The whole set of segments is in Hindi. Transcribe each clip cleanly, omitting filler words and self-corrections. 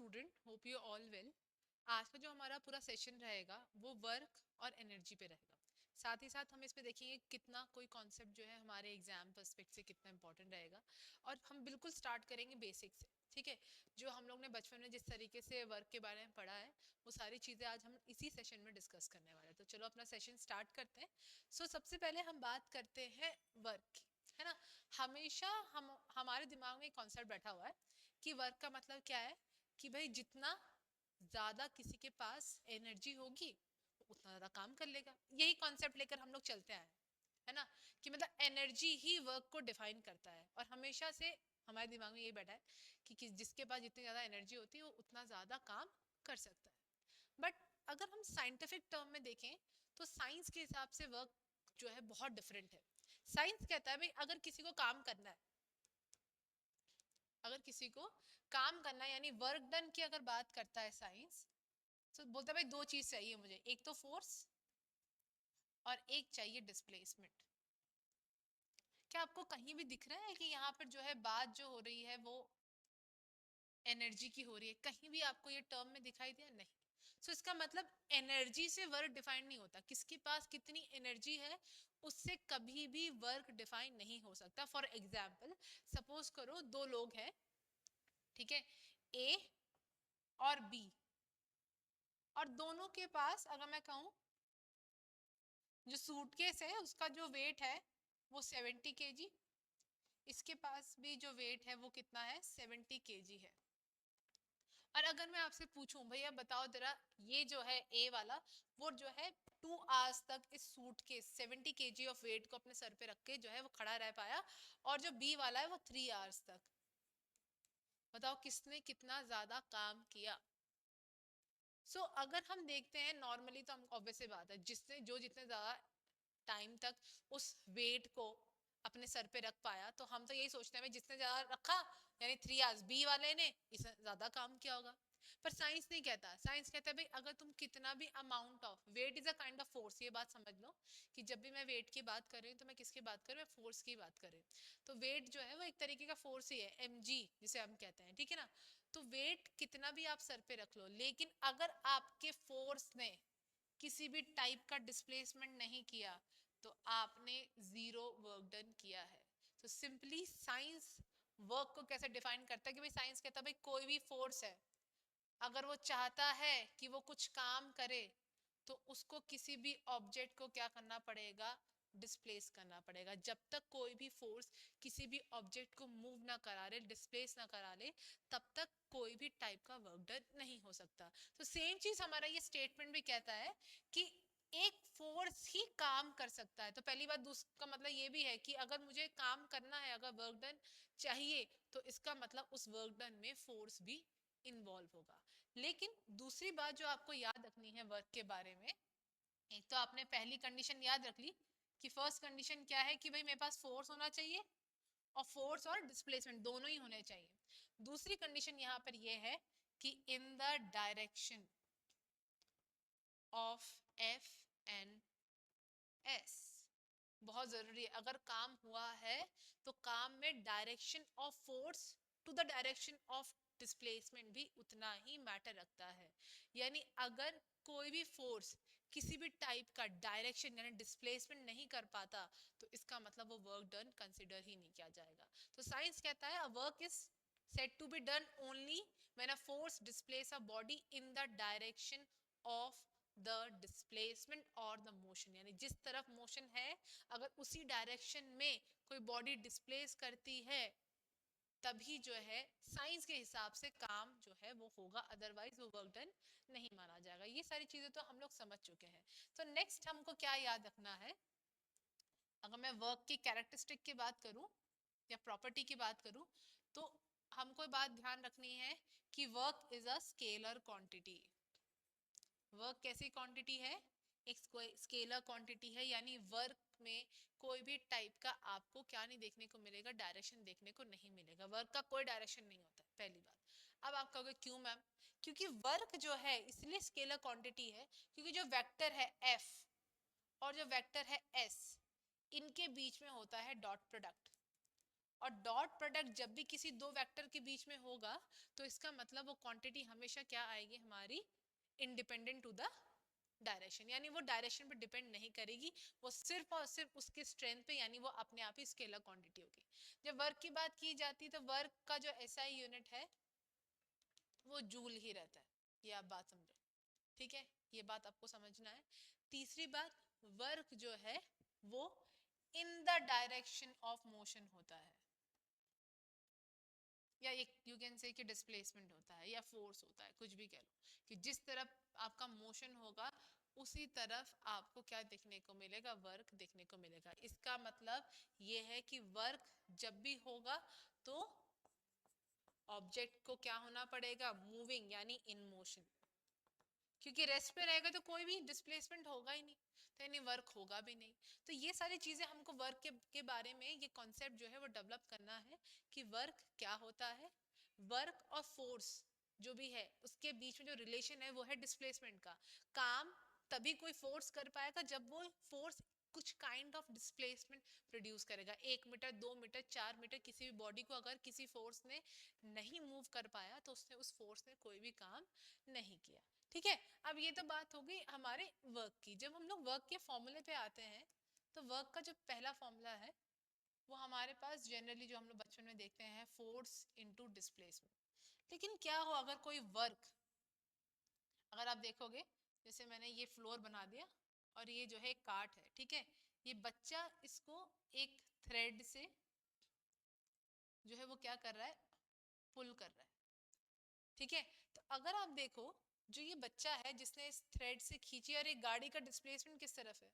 Student, hope you all well. आज का जो हमारा पूरा सेशन रहेगा वो वर्क और एनर्जी पे रहेगा। साथ ही साथ हम इस पे देखेंगे कितना कोई कॉन्सेप्ट जो है हमारे एग्जाम पर्सपेक्ट से कितना इंपॉर्टेंट रहेगा। और हम बिल्कुल स्टार्ट करेंगे बेसिक से, ठीक है। जो हम लोग ने बचपन में जिस तरीके से वर्क के बारे में पढ़ा है वो सारी चीज़ें आज हम इसी सेशन में डिस्कस करने वाले हैं। तो चलो अपना सेशन स्टार्ट करते हैं। सबसे पहले हम बात करते हैं वर्क की, है ना। हमेशा हम हमारे दिमाग में एक कॉन्सेप्ट बैठा हुआ है कि वर्क का मतलब क्या है, कि भाई जितना ज्यादा किसी के पास एनर्जी होगी वो उतना ज्यादा काम कर लेगा। यही कॉन्सेप्ट लेकर हम लोग चलते आए हैं, है ना। कि मतलब एनर्जी ही वर्क को डिफाइन करता है और हमेशा से हमारे दिमाग में यही बैठा है कि जिसके पास जितनी ज्यादा एनर्जी होती है वो उतना ज्यादा काम कर सकता है। बट अगर हम साइंटिफिक टर्म में देखें तो साइंस के हिसाब से वर्क जो है बहुत डिफरेंट है। साइंस कहता है भाई अगर किसी को काम करना है, अगर किसी को काम करना है यानी वर्क डन की अगर बात करता है साइंस, तो बोलता है भाई दो चीज चाहिए मुझे, एक तो फोर्स और एक चाहिए डिस्प्लेसमेंट। क्या आपको कहीं भी दिख रहा है कि यहाँ पर जो है बात जो हो रही है वो एनर्जी की हो रही है? कहीं भी आपको ये टर्म में दिखाई दिया? नहीं। इसका मतलब एनर्जी से वर्क डिफाइन नहीं होता, किसके पास कितनी एनर्जी है उससे कभी भी वर्क डिफाइन नहीं हो सकता। फॉर एग्जाम्पल सपोज करो दो लोग हैं, ठीक है, ए और बी, और दोनों के पास अगर मैं कहूँ जो सूटकेस है उसका जो वेट है वो 70 kg, इसके पास भी जो वेट है वो कितना है, 70 kg है। और अगर मैं आपसे पूछूं भैया बताओ जरा, ये जो है ए वाला वो जो है 2 आवर्स तक इस सूटकेस 70 kg ऑफ वेट को अपने सर पे रख के जो है वो खड़ा रह पाया, और जो बी वाला है वो 3 आवर्स तक। बताओ किसने कितना ज्यादा काम किया? अगर हम देखते हैं नॉर्मली तो हम ऑब्वियस बात है जिसने जो जितने ज्यादा टाइम तक उस वेट को अपने सर पे रख पाया, तो हम तो यही सोचते हैं भाई जिसने ज्यादा रखा यानी 3 आवर्स बी वाले ने इसने ज्यादा काम किया होगा। पर साइंस नहीं कहता, साइंस कहता है भाई अगर तुम कितना भी amount of weight is a kind of force, ये बात समझ लो कि जब भी मैं वेट की बात कर रही हूँ तो मैं किसकी बात कर रही हूँ, मैं फोर्स की बात कर रही हूँ। तो वेट जो है वो एक तरीके का फोर्स ही है, mg जिसे हम कहते हैं, ठीक है ना। तो वेट कितना भी आप सर पे रख लो, लेकिन अगर आपके फोर्स ने किसी भी टाइप का डिस्प्लेसमेंट नहीं किया तो आपने जीरो वर्क डन किया है। तो सिंपली साइंस वर्क को कैसे डिफाइन करता है कि भाई साइंस कहता है भाई कोई भी फोर्स है अगर वो चाहता है कि वो कुछ काम करे तो उसको किसी भी ऑब्जेक्ट को क्या करना पड़ेगा, डिस्प्लेस करना पड़ेगा। जब तक कोई भी फोर्स किसी भी ऑब्जेक्ट को मूव ना करा ले, डिस्प्लेस ना करा ले, तब तक कोई भी टाइप का वर्क डन नहीं हो सकता। तो सेम चीज हमारा ये स्टेटमेंट भी कहता है कि एक फोर्स ही काम कर सकता है। तो पहली बात, दूसरा मतलब ये भी है कि अगर मुझे काम करना है, अगर वर्क डन चाहिए, तो इसका मतलब उस वर्क डन में फोर्स भी इन्वॉल्व होगा। लेकिन दूसरी बात जो आपको याद रखनी है वर्क के बारे में, एक तो आपने पहली कंडीशन याद रख ली कि फर्स्ट कंडीशन क्या है कि भाई मेरे पास फोर्स होना चाहिए, और फोर्स और डिस्प्लेसमेंट दोनों ही होने चाहिए। दूसरी कंडीशन यहाँ पर यह है कि in the direction of F N S. बहुत जरूरी है, अगर काम हुआ है तो काम में direction of force to the direction of displacement भी उतना ही मैटर रखता है। यानी अगर कोई भी फोर्स किसी भी टाइप का डायरेक्शन यानी डिस्प्लेसमेंट नहीं कर पाता तो इसका मतलब वो वर्क डन कंसिडर ही नहीं किया जाएगा। तो साइंस कहता है a work is said to be done only when a force displaces a body in the direction of the displacement और द मोशन, यानी जिस तरफ मोशन है अगर उसी डायरेक्शन में कोई बॉडी डिस्प्लेस करती है तभी जो है साइंस के हिसाब से काम जो है वो होगा, अदरवाइज वो वर्क डन नहीं माना जाएगा। ये सारी चीजें तो हम लोग समझ चुके हैं। तो नेक्स्ट हमको क्या याद रखना है, अगर मैं वर्क की कैरेक्टरिस्टिक की बात करूं या प्रॉपर्टी की बात करूं, तो हमको बात ध्यान रखनी है कि work is a scalar quantity. Work कैसी क्वांटिटी है, एक स्केलर क्वांटिटी है, यानी वर्क में कोई भी टाइप का आपको क्या नहीं देखने को मिलेगा, डायरेक्शन देखने को नहीं मिलेगा। वर्क का कोई डायरेक्शन नहीं होता है, पहली बात। अब आप कहोगे क्यों मैम? क्योंकि वर्क जो है इसलिए स्केलर क्वांटिटी है क्योंकि जो वेक्टर है एफ और जो वेक्टर है एस, इनके बीच में होता है डॉट प्रोडक्ट। और डॉट प्रोडक्ट जब भी किसी दो वेक्टर के बीच में होगा तो इसका मतलब वो क्वांटिटी हमेशा क्या आएगी हमारी, इंडिपेंडेंट टू द डायरेक्शन, यानी वो डायरेक्शन पे डिपेंड नहीं करेगी, वो सिर्फ और सिर्फ उसके स्ट्रेंथ पे, यानी वो अपने आप ही स्केलर क्वांटिटी होगी। जब वर्क की बात की जाती है तो वर्क का जो एसआई यूनिट है वो जूल ही रहता है, ये आप बात समझो, ठीक है, ये बात आपको समझना है। तीसरी बात, वर्क जो है वो इन द डायरेक्शन ऑफ मोशन होता है, या एक यू कैन से कि डिस्प्लेसमेंट होता है या फोर्स होता है, कुछ भी कह लो, कि जिस तरफ आपका मोशन होगा उसी तरफ आपको क्या देखने को मिलेगा, वर्क देखने को मिलेगा। इसका मतलब ये है कि वर्क जब भी होगा तो ऑब्जेक्ट को क्या होना पड़ेगा, मूविंग, यानी इन मोशन, क्योंकि रेस्ट पे रहेगा तो कोई भी डिस्प्लेसमेंट होगा ही नहीं, तो यानी वर्क होगा भी नहीं। तो ये सारी चीजें हमको वर्क के बारे में ये कॉन्सेप्ट जो है वो डेवलप करना है कि वर्क क्या होता है, वर्क और फोर्स जो भी है उसके बीच में जो रिलेशन है वो है डिस्प्लेसमेंट का। काम तभी कोई फोर्स कर पाएगा जब वो फोर्स कुछ काइंड ऑफ डिस्प्लेसमेंट प्रोड्यूस करेगा। 1 मीटर, 2 मीटर, 4 मीटर किसी भी बॉडी को अगर किसी फोर्स ने नहीं मूव कर पाया तो उसने उस फोर्स ने कोई भी काम नहीं किया, ठीक है। अब ये तो बात हो गई हमारे वर्क की। जब हम लोग वर्क के फॉर्मूले पे आते हैं तो वर्क का जो पहला फॉर्मूला है वो हमारे पास जनरली जो हम लोग बचपन में देखते हैं, फोर्स इनटू डिस्प्लेसमेंट। लेकिन क्या हो अगर कोई वर्क, अगर आप देखोगे जैसे मैंने ये फ्लोर बना दिया और ये जो है एक काट है, ठीक है, ये बच्चा इसको एक थ्रेड से जो है वो क्या कर रहा है, पुल कर रहा है, ठीक है। तो अगर आप देखो जो ये बच्चा है जिसने इस थ्रेड से खींची और एक गाड़ी का डिस्प्लेसमेंट किस तरफ है,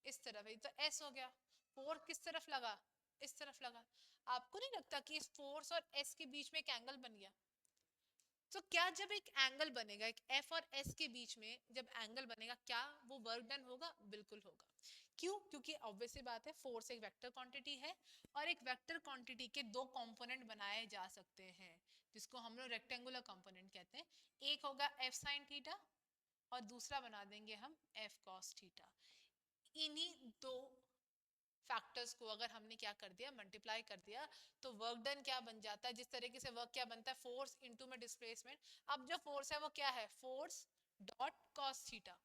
इस तरफ है, तो एस हो गया। फोर्स किस तरफ लगा, इस तरफ लगा। आपको नहीं लगता कि इस फोर्स और एस के बीच में एक एंगल बन गया? तो क्या जब एक एंगल बनेगा, एक एफ और एस के बीच में जब एंगल बनेगा, क्या वो वर्क डन होगा? बिल्कुल होगा। क्यों? क्योंकि ऑब्वियस सी बात है, फोर्स एक वेक्टर क्वांटिटी है और एक वेक्टर क्वांटिटी के दो कंपोनेंट बनाए जा सकते हैं जिसको हम लोग रेक्टेंगुलर कंपोनेंट कहते हैं। एक होगा एफ साइन थीटा और दूसरा बना देंगे हम एफ कॉस थीटा। इन्हीं दो फैक्टर्स को अगर हमने क्या कर दिया, मल्टीप्लाई कर दिया, तो वर्क डन क्या बन जाता है, जिस तरीके से वर्क क्या बनता है, फोर्स इनटू में डिस्प्लेसमेंट। अब जो फोर्स है वो क्या है, फोर्स डॉट कॉस थीटा,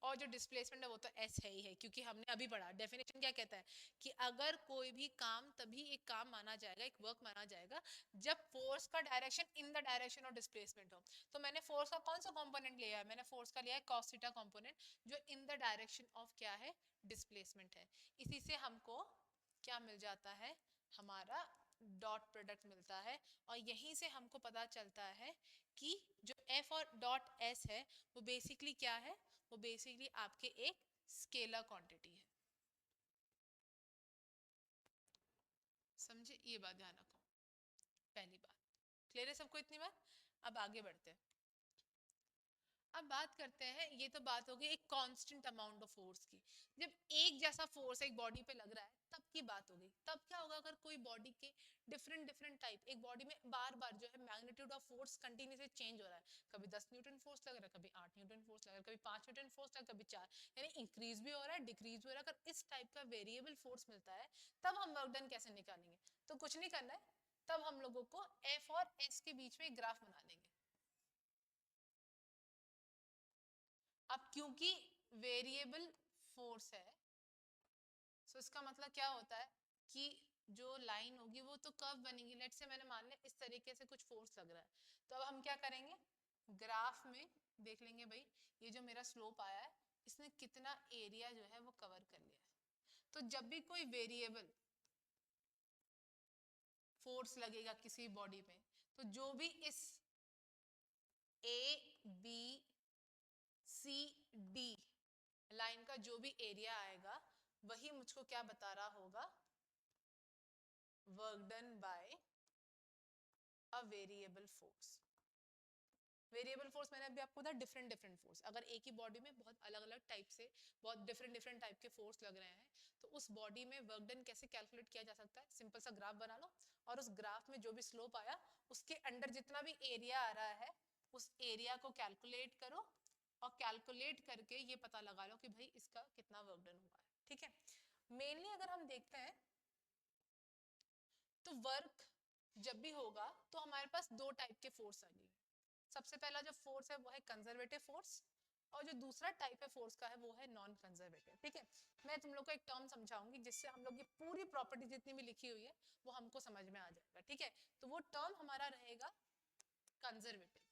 और जो डिस्प्लेसमेंट है वो तो एस है ही है, क्योंकि हमने अभी पढ़ा डेफिनेशन क्या कहता है कि अगर कोई भी काम तभी एक काम माना जाएगा, एक वर्क माना जाएगा जब फोर्स का direction in the direction of displacement हो। तो मैंने फोर्स का कौन सा कंपोनेंट लिया है, मैंने फोर्स का लिया है cos थीटा कंपोनेंट, जो इन द डायरेक्शन ऑफ क्या है, डिस्प्लेसमेंट है। इसी से हमको क्या मिल जाता है, हमारा डॉट प्रोडक्ट मिलता है। और यहीं से हमको पता चलता है कि जो एफ और डॉट एस है वो बेसिकली क्या है, वो बेसिकली आपके एक स्केलर क्वांटिटी है। समझे, ये बात ध्यान रखो, पहली बात क्लियर है सबको इतनी बात। अब आगे बढ़ते हैं। अब बात करते हैं, ये तो बात होगी एक कांस्टेंट अमाउंट ऑफ फोर्स की। जब एक जैसा फोर्स एक बॉडी पे लग रहा है तब की बात होगी। तब क्या होगा अगर कोई बॉडी के डिफरेंट डिफरेंट टाइप, एक बॉडी में बार बार जो है magnitude of force continuously change हो रहा है, कभी 10 न्यूटन फोर्स लग रहा है, कभी 8 न्यूटन फोर्स लग रहा है, कभी 5 न्यूटन फोर्स लग रहा है, कभी 4, यानी इंक्रीज भी हो रहा है, डिक्रीज भी हो रहा है। अगर इस टाइप का वेरिएबल फोर्स मिलता है तब हम वर्क डन कैसे निकालेंगे? तो कुछ नहीं करना है, तब हम लोगों को एफ और एस के बीच में एक ग्राफ बना लेंगे। अब क्योंकि वेरिएबल फोर्स है, सो इसका मतलब क्या होता है कि जो लाइन होगी वो तो कर्व बनेगी। लेट से मैंने मान लिया इस तरीके से कुछ फोर्स लग रहा है, तो अब हम क्या करेंगे, ग्राफ में देख लेंगे भाई ये जो मेरा स्लोप आया है इसने कितना एरिया जो है वो कवर कर लिया है। तो जब भी कोई वेरिएबल फोर्स लगेगा किसी बॉडी में, तो जो भी इस A B C D line का जो भी एरिया आएगा वही मुझको क्या बता रहा होगा, work done by a variable force. Variable force मैंने अभी आपको बताया डिफरेंट डिफरेंट फोर्स। अगर एक ही बॉडी में बहुत अलग अलग टाइप से बहुत डिफरेंट डिफरेंट टाइप के फोर्स लग रहे हैं तो उस बॉडी में वर्क डन कैसे कैलकुलेट किया जा सकता है, सिंपल सा ग्राफ बना लो और उस ग्राफ में जो भी स्लोप आया उसके अंडर जितना भी एरिया आ रहा है उस एरिया को कैलकुलेट करो और कैलकुलेट करके ये पता लगा लो कि भाई इसका कितना वर्क डन हुआ है, ठीक है। मेनली अगर हम देखते हैं तो वर्क जब भी होगा तो हमारे पास दो टाइप के फोर्स आएंगे। सबसे पहला जो फोर्स है वो है कंजर्वेटिव फोर्स, और जो दूसरा टाइप है फोर्स का है वो है नॉन कंजर्वेटिव। ठीक है, मैं तुम लोग को एक टर्म समझाऊंगी जिससे हम लोग की पूरी प्रॉपर्टी जितनी भी लिखी हुई है वो हमको समझ में आ जाएगा। ठीक है, तो वो टर्म हमारा रहेगा कंजर्वेटिव।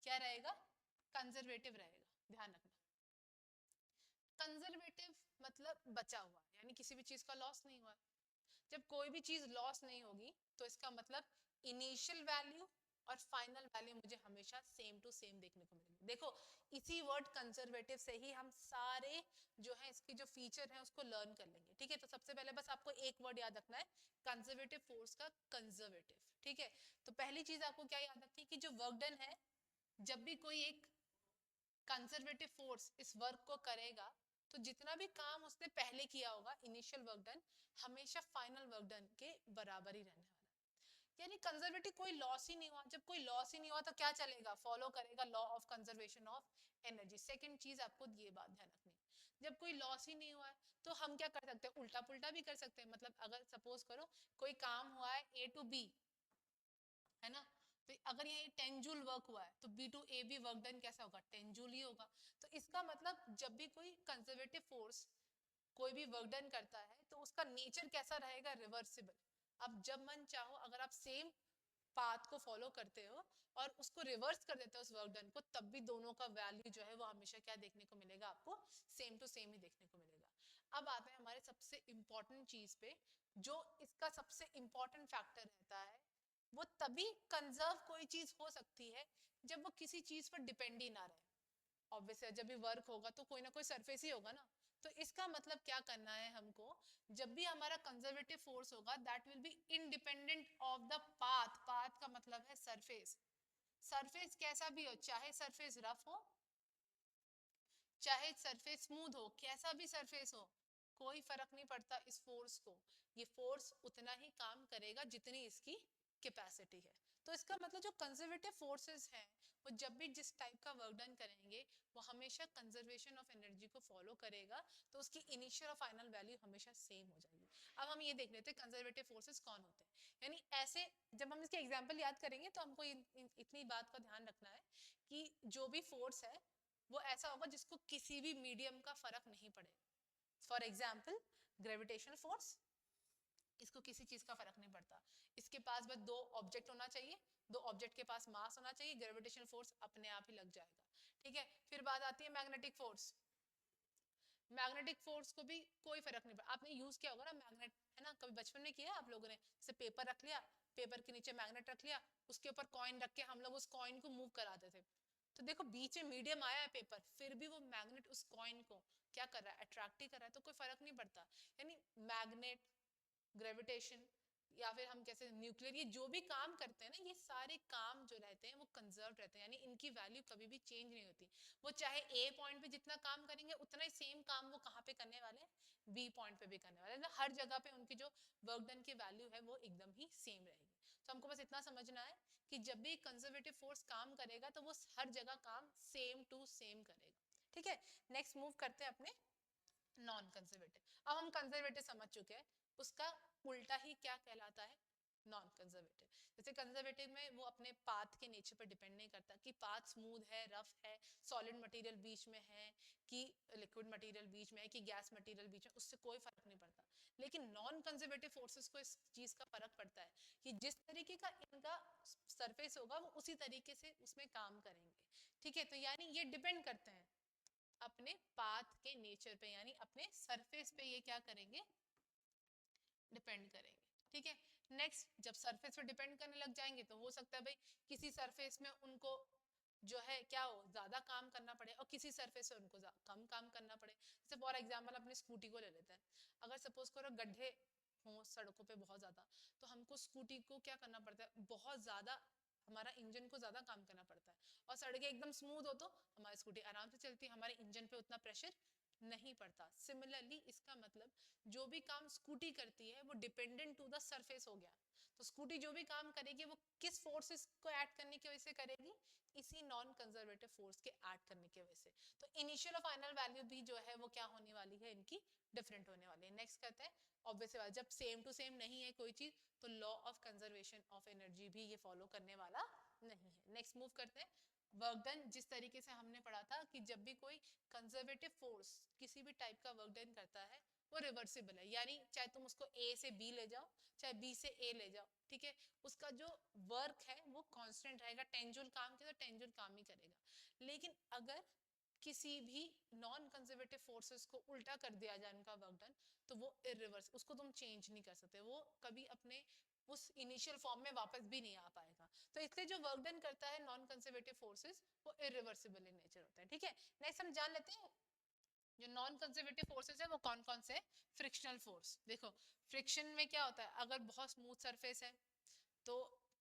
क्या रहेगा? कंजर्वेटिव रहेगा, ध्यान रखना। कंजर्वेटिव मतलब बचा हुआ, यानी किसी भी चीज का लॉस नहीं हुआ। जब कोई भी चीज लॉस नहीं होगी तो इसका मतलब इनिशियल वैल्यू और फाइनल वैल्यू मुझे हमेशा सेम टू सेम देखने को मिलेगी। देखो, इसी वर्ड कंजर्वेटिव से ही हम सारे जो है इसकी जो फीचर है उसको लर्न कर लेंगे। ठीक है, तो सबसे पहले बस आपको एक वर्ड याद रखना है, कंजर्वेटिव फोर्स का कंजर्वेटिव। ठीक है, तो पहली चीज आपको क्या याद रखनी है कि जो वर्क डन है, जब भी कोई एक कंजर्वेटिव फोर्स इस वर्क को करेगा तो जितना भी काम उसने पहले किया होगा इनिशियल वर्क डन, हमेशा फाइनल वर्क डन के बराबर ही रहने वाला है। यानी कंजर्वेटिव कोई लॉस ही नहीं हुआ। जब कोई लॉस ही नहीं हुआ तो क्या चलेगा? फॉलो करेगा law of conservation of energy. Second चीज आपको ये बात ध्यान रखनी है, जब कोई लॉस ही नहीं हुआ है तो हम क्या कर सकते हैं? उल्टा पुल्टा भी कर सकते हैं। मतलब अगर सपोज करो कोई काम हुआ है ए टू बी, है ना, तो अगर ये 10 जूल वर्क हुआ है तो बी टू ए भी वर्क डन कैसा होगा? 10 जूल ही होगा। तो इसका मतलब जब भी कोई कंजर्वेटिव फोर्स कोई भी वर्क डन करता है तो उसका नेचर कैसा रहेगा? रिवर्सिबल। अब जब मन चाहो अगर आप सेम पाथ को फॉलो करते हो और उसको रिवर्स कर देते हो उस वर्क डन को, तब भी दोनों का वैल्यू जो है वो हमेशा क्या देखने को मिलेगा? आपको सेम टू सेम ही देखने को मिलेगा। अब आते हैं हमारे सबसे इंपॉर्टेंट चीज पे, जो इसका सबसे इंपॉर्टेंट फैक्टर रहता है। वो तभी कंजर्व कोई चीज हो सकती है जब वो किसी चीज पर डिपेंड ही ना रहे। ऑब्वियसली जब भी वर्क होगा तो कोई ना कोई सरफेस ही होगा ना। तो इसका मतलब क्या करना है हमको? जब भी हमारा कंजर्वेटिव फोर्स होगा that will be independent of the path. Path का मतलब है सरफेस। सरफेस कैसा भी हो, चाहे सरफेस रफ हो चाहे सरफेस स्मूथ हो, कैसा भी सरफेस हो, कोई फर्क नहीं पड़ता इस फोर्स को। ये फोर्स उतना ही काम करेगा जितनी इसकी कैपेसिटी है। तो इसका मतलब जो कंजर्वेटिव फोर्सेस हैं वो जब भी जिस टाइप का वर्क डन करेंगे वो हमेशा कंजर्वेशन ऑफ एनर्जी को फॉलो करेगा, तो उसकी इनिशियल और फाइनल वैल्यू हमेशा सेम हो जाएगी। अब हम ये देख लेते हैं कंजर्वेटिव फोर्सेस कौन होते हैं। यानी ऐसे जब हम इसके एग्जाम्पल याद करेंगे तो हमको इतनी बात का ध्यान रखना है कि जो भी फोर्स है वो ऐसा होगा जिसको किसी भी मीडियम का फर्क नहीं पड़ेगा। फॉर एग्जाम्पल ग्रेविटेशनल फोर्स, इसको किसी चीज का फर्क नहीं पड़ता। इसके पास बस दो ऑब्जेक्ट होना चाहिए, दो ऑब्जेक्ट के पास मास होना चाहिए, ग्रेविटेशनल फोर्स अपने आप ही लग जाएगा। ठीक है, फिर बात आती है मैग्नेटिक फोर्स। मैग्नेटिक फोर्स को भी कोई फर्क नहीं पड़ता। आपने यूज किया होगा ना मैग्नेट, है ना, कभी बचपन में किया आप लोगों ने? जैसे पेपर रख लिया, पेपर के नीचे मैग्नेट रख लिया, उसके ऊपर कॉइन रख के हम लोग उस कॉइन को मूव कराते थे। तो देखो बीच में मीडियम आया है पेपर, फिर भी वो मैग्नेट उस कॉइन को क्या कर रहा है? अट्रैक्ट ही कर रहा है, तो कोई फर्क नहीं पड़ता। यानी मैग्नेट, ग्रेविटेशन या फिर हम कैसे न्यूक्लियर, ये जो भी काम करते हैं ना, ये सारे काम जो रहते हैं वो कंजर्व रहते हैं। यानी इनकी वैल्यू कभी भी चेंज नहीं होती। वो चाहे ए पॉइंट पे जितना काम करेंगे उतना ही सेम काम वो कहाँ पे करने वाले हैं? बी पॉइंट पे भी करने वाले हैं ना। हर जगह पे उनकी जो वर्क डन की वैल्यू है वो एकदम ही सेम रहेगी। तो हमको बस इतना समझना है कि जब भी कंजर्वेटिव फोर्स काम करेगा तो वो हर जगह काम सेम टू सेम करेगा। ठीक है, नेक्स्ट मूव करते हैं अपने नॉन कंजर्वेटिव। अब हम कंजर्वेटिव समझ चुके हैं, उसका उल्टा ही क्या कहलाता है? Non conservative. जैसे कंजर्वेटिव में वो अपने पाथ के नेचर पर डिपेंड नहीं करता कि पाथ स्मूथ है, रफ है, सॉलिड मटेरियल बीच में है कि लिक्विड मटेरियल बीच में है कि गैस मटेरियल बीच में, उससे कोई फर्क नहीं पड़ता। लेकिन नॉन कंजर्वेटिव फोर्सेस को इस चीज का फर्क पड़ता है कि जिस तरीके का इनका सरफेस होगा वो उसी तरीके से उसमें काम करेंगे। ठीक है, तो यानी ये डिपेंड करते हैं अपने पाथ के नेचर पे, यानी अपने सरफेस पे ये क्या करेंगे? डिपेंड करेंगे। ठीक है, नेक्स्ट जब सरफेस पे डिपेंड करने लग जाएंगे तो हो सकता है भाई किसी सरफेस में उनको जो है क्या हो, ज्यादा काम करना पड़े और किसी सरफेस पे उनको कम काम करना पड़े। जैसे फॉर एग्जांपल अपनी स्कूटी को ले लेते हैं। अगर सपोज करो गड्ढे हो सड़कों पे बहुत ज्यादा, तो हमको स्कूटी को क्या करना पड़ता है? बहुत ज्यादा हमारा इंजन को ज्यादा काम करना पड़ता है। और सड़कें एकदम स्मूथ हो तो हमारी स्कूटी आराम से चलती है, हमारे इंजन पे उतना प्रेशर नहीं पड़ता। सिमिलरली इसका मतलब जो भी काम स्कूटी करती है वो डिपेंडेंट टू द सरफेस हो गया। तो स्कूटी जो भी काम करेगी वो किस फोर्सेस को ऐड करने की वजह से करेगी, इसी नॉन कंजर्वेटिव फोर्स के ऐड करने की वजह से। तो इनिशियल और फाइनल वैल्यू भी जो है वो क्या होने वाली है, इनकी डिफरेंट होने वाली है। नेक्स्ट करते हैं, ऑब्वियस बात जब सेम टू सेम नहीं है कोई चीज तो law of conservation of energy भी ये फॉलो करने वाला नहीं है। नेक्स्ट मूव करते हैं, वर्क डन। जिस तरीके से हमने पढ़ा था कि जब भी कोई कंजर्वेटिव फोर्स किसी भी टाइप का वर्क डन करता है वो रिवर्सिबल है, यानी चाहे तुम उसको ए से बी ले जाओ चाहे बी से ए ले जाओ, ठीक है, उसका जो वर्क है वो कांस्टेंट रहेगा। टेंजुअल काम किया तो टेंजुअल काम ही करेगा। लेकिन अगर किसी भी नॉन कंजर्वेटिव फोर्सेस को उल्टा कर दिया जाए उनका वर्क डन, तो वो इरिवर्स, उसको तुम चेंज नहीं कर सकते, वो कभी अपने उस इनिशियल फॉर्म में वापस भी नहीं आ पाएगा। तो इसलिए जो वर्क डन करता है नॉन कंजर्वेटिव फोर्सेस वो इरिवर्सिबल इन नेचर होता है, ठीक है। नेक्स्ट हम जान लेते हैं जो नॉन कंजर्वेटिव फोर्सेस है वो कौन कौन से। फ्रिक्शनल फोर्स, देखो फ्रिक्शन में क्या होता है, अगर बहुत स्मूथ सरफेस है तो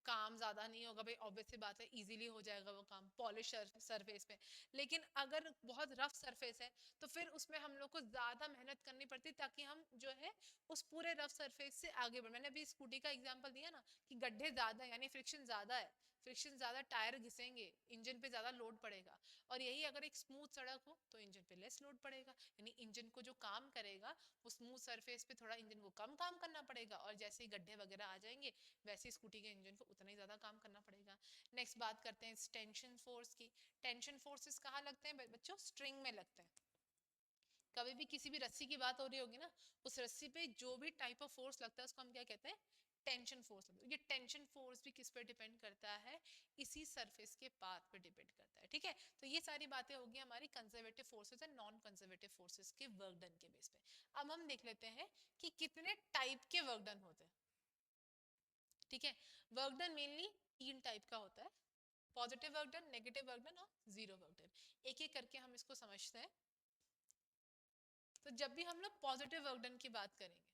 काम ज्यादा नहीं होगा भाई, ऑब्वियस सी बात है, इजीली हो जाएगा वो काम पॉलिश सरफेस पे। लेकिन अगर बहुत रफ सरफेस है तो फिर उसमें हम लोग को ज्यादा मेहनत करनी पड़ती है ताकि हम जो है उस पूरे रफ सरफेस से आगे बढ़े। मैंने अभी स्कूटी का एग्जांपल दिया ना कि गड्ढे ज्यादा है यानी फ्रिक्शन ज्यादा है, फ्रिक्शन ज्यादा, टायर घिसेंगे, इंजन पे ज्यादा लोड पड़ेगा। और यही अगर एक स्मूथ सड़क हो तो इंजन पे लेस लोड पड़ेगा, यानी इंजन को जो काम करेगा वो स्मूथ सरफेस पे थोड़ा इंजन को कम काम करना पड़ेगा, और जैसे ही गड्ढे वगैरह आ जाएंगे वैसे स्कूटी के इंजन को उतना ही ज्यादा काम करना पड़ेगा। नेक्स्ट बात करते हैं टेंशन फोर्स की। टेंशन फोर्सेस कहाँ लगते हैं बच्चों, स्ट्रिंग में लगते हैं। कभी भी किसी भी रस्सी की बात हो रही होगी ना, उस रस्सी पे जो भी टाइप ऑफ फोर्स लगता है उसको हम क्या कहते हैं, टेंशन फोर्स। ये टेंशन फोर्स भी किस पे डिपेंड करता है, इसी सरफेस के पाथ पे डिपेंड करता है, ठीक है। तो ये सारी बातें होगी हमारी conservative forces and non conservative forces के वर्क डन के बेस पे। अब हम देख लेते हैं कि कितने टाइप के वर्क डन होते हैं, ठीक है। वर्क डन मेनली तीन टाइप का होता है, positive work done, negative work done और जीरो वर्क डन। एक एक करके हम इसको समझते हैं। तो जब भी हम लोग पॉजिटिव वर्क डन की बात करेंगे,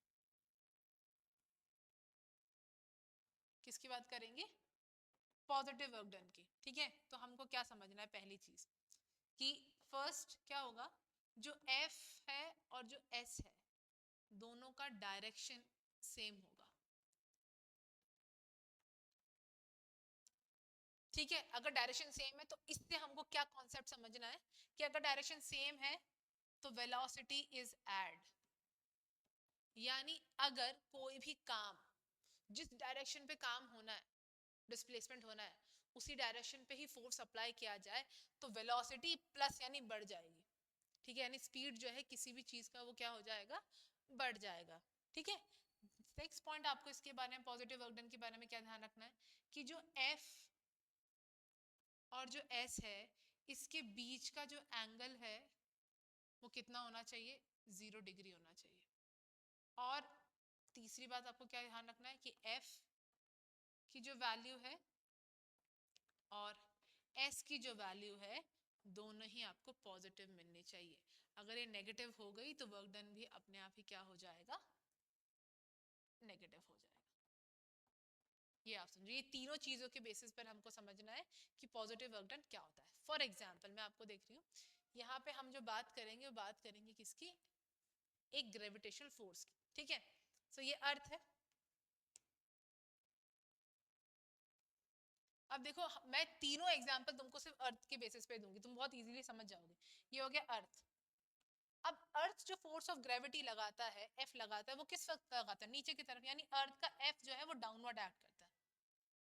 किसकी बात करेंगे, पॉजिटिव वर्क डन की, ठीक है। तो हमको क्या समझना है, पहली चीज कि फर्स्ट क्या होगा, जो F है और जो S है दोनों का डायरेक्शन सेम होगा, ठीक है। अगर डायरेक्शन सेम है तो इससे हमको क्या कॉन्सेप्ट समझना है कि अगर डायरेक्शन सेम है तो वेलोसिटी इज एड, यानी अगर कोई भी काम जिस डायरेक्शन पे काम होना है, डिस्प्लेसमेंट होना है, उसी डायरेक्शन पे ही फोर्स अप्लाई किया जाए तो वेलोसिटी प्लस यानी बढ़ जाएगी, ठीक है। यानी स्पीड जो है किसी भी चीज का वो क्या हो जाएगा, बढ़ जाएगा, ठीक है। नेक्स्ट पॉइंट आपको इसके बारे में पॉजिटिव वर्क डन के बारे में क्या ध्यान रखना है कि जो F और जो S है इसके बीच का जो एंगल है वो कितना होना चाहिए, 0 डिग्री होना चाहिए। और तीसरी बात आपको क्या ध्यान रखना है कि F की जो वैल्यू है और S की जो वैल्यू है दोनों ही आपको पॉजिटिव मिलनी चाहिए। अगर ये नेगेटिव हो गई तो वर्क डन भी अपने आप ही क्या हो जाएगा, नेगेटिव हो जाएगा। ये आप समझिए, ये तीनों चीजों के बेसिस पर हमको समझना है कि पॉजिटिव वर्क डन क्या होता है। फॉर एग्जाम्पल मैं आपको देख रही हूँ, यहाँ पे हम जो बात करेंगे वो बात करेंगे किसकी, एक ग्रेविटेशनल फोर्स की, ठीक है। सो ये अर्थ है। अब देखो मैं तीनों एग्जाम्पल तुमको सिर्फ अर्थ के बेसिस पे दूंगी, तुम बहुत इजीली समझ जाओगे। ये हो गया अर्थ। अब अर्थ जो फोर्स ऑफ ग्रेविटी लगाता है, एफ लगाता है, वो किस वक्त लगाता है, नीचे की तरफ, यानी अर्थ का एफ जो है वो डाउनवर्ड एक्ट करता है।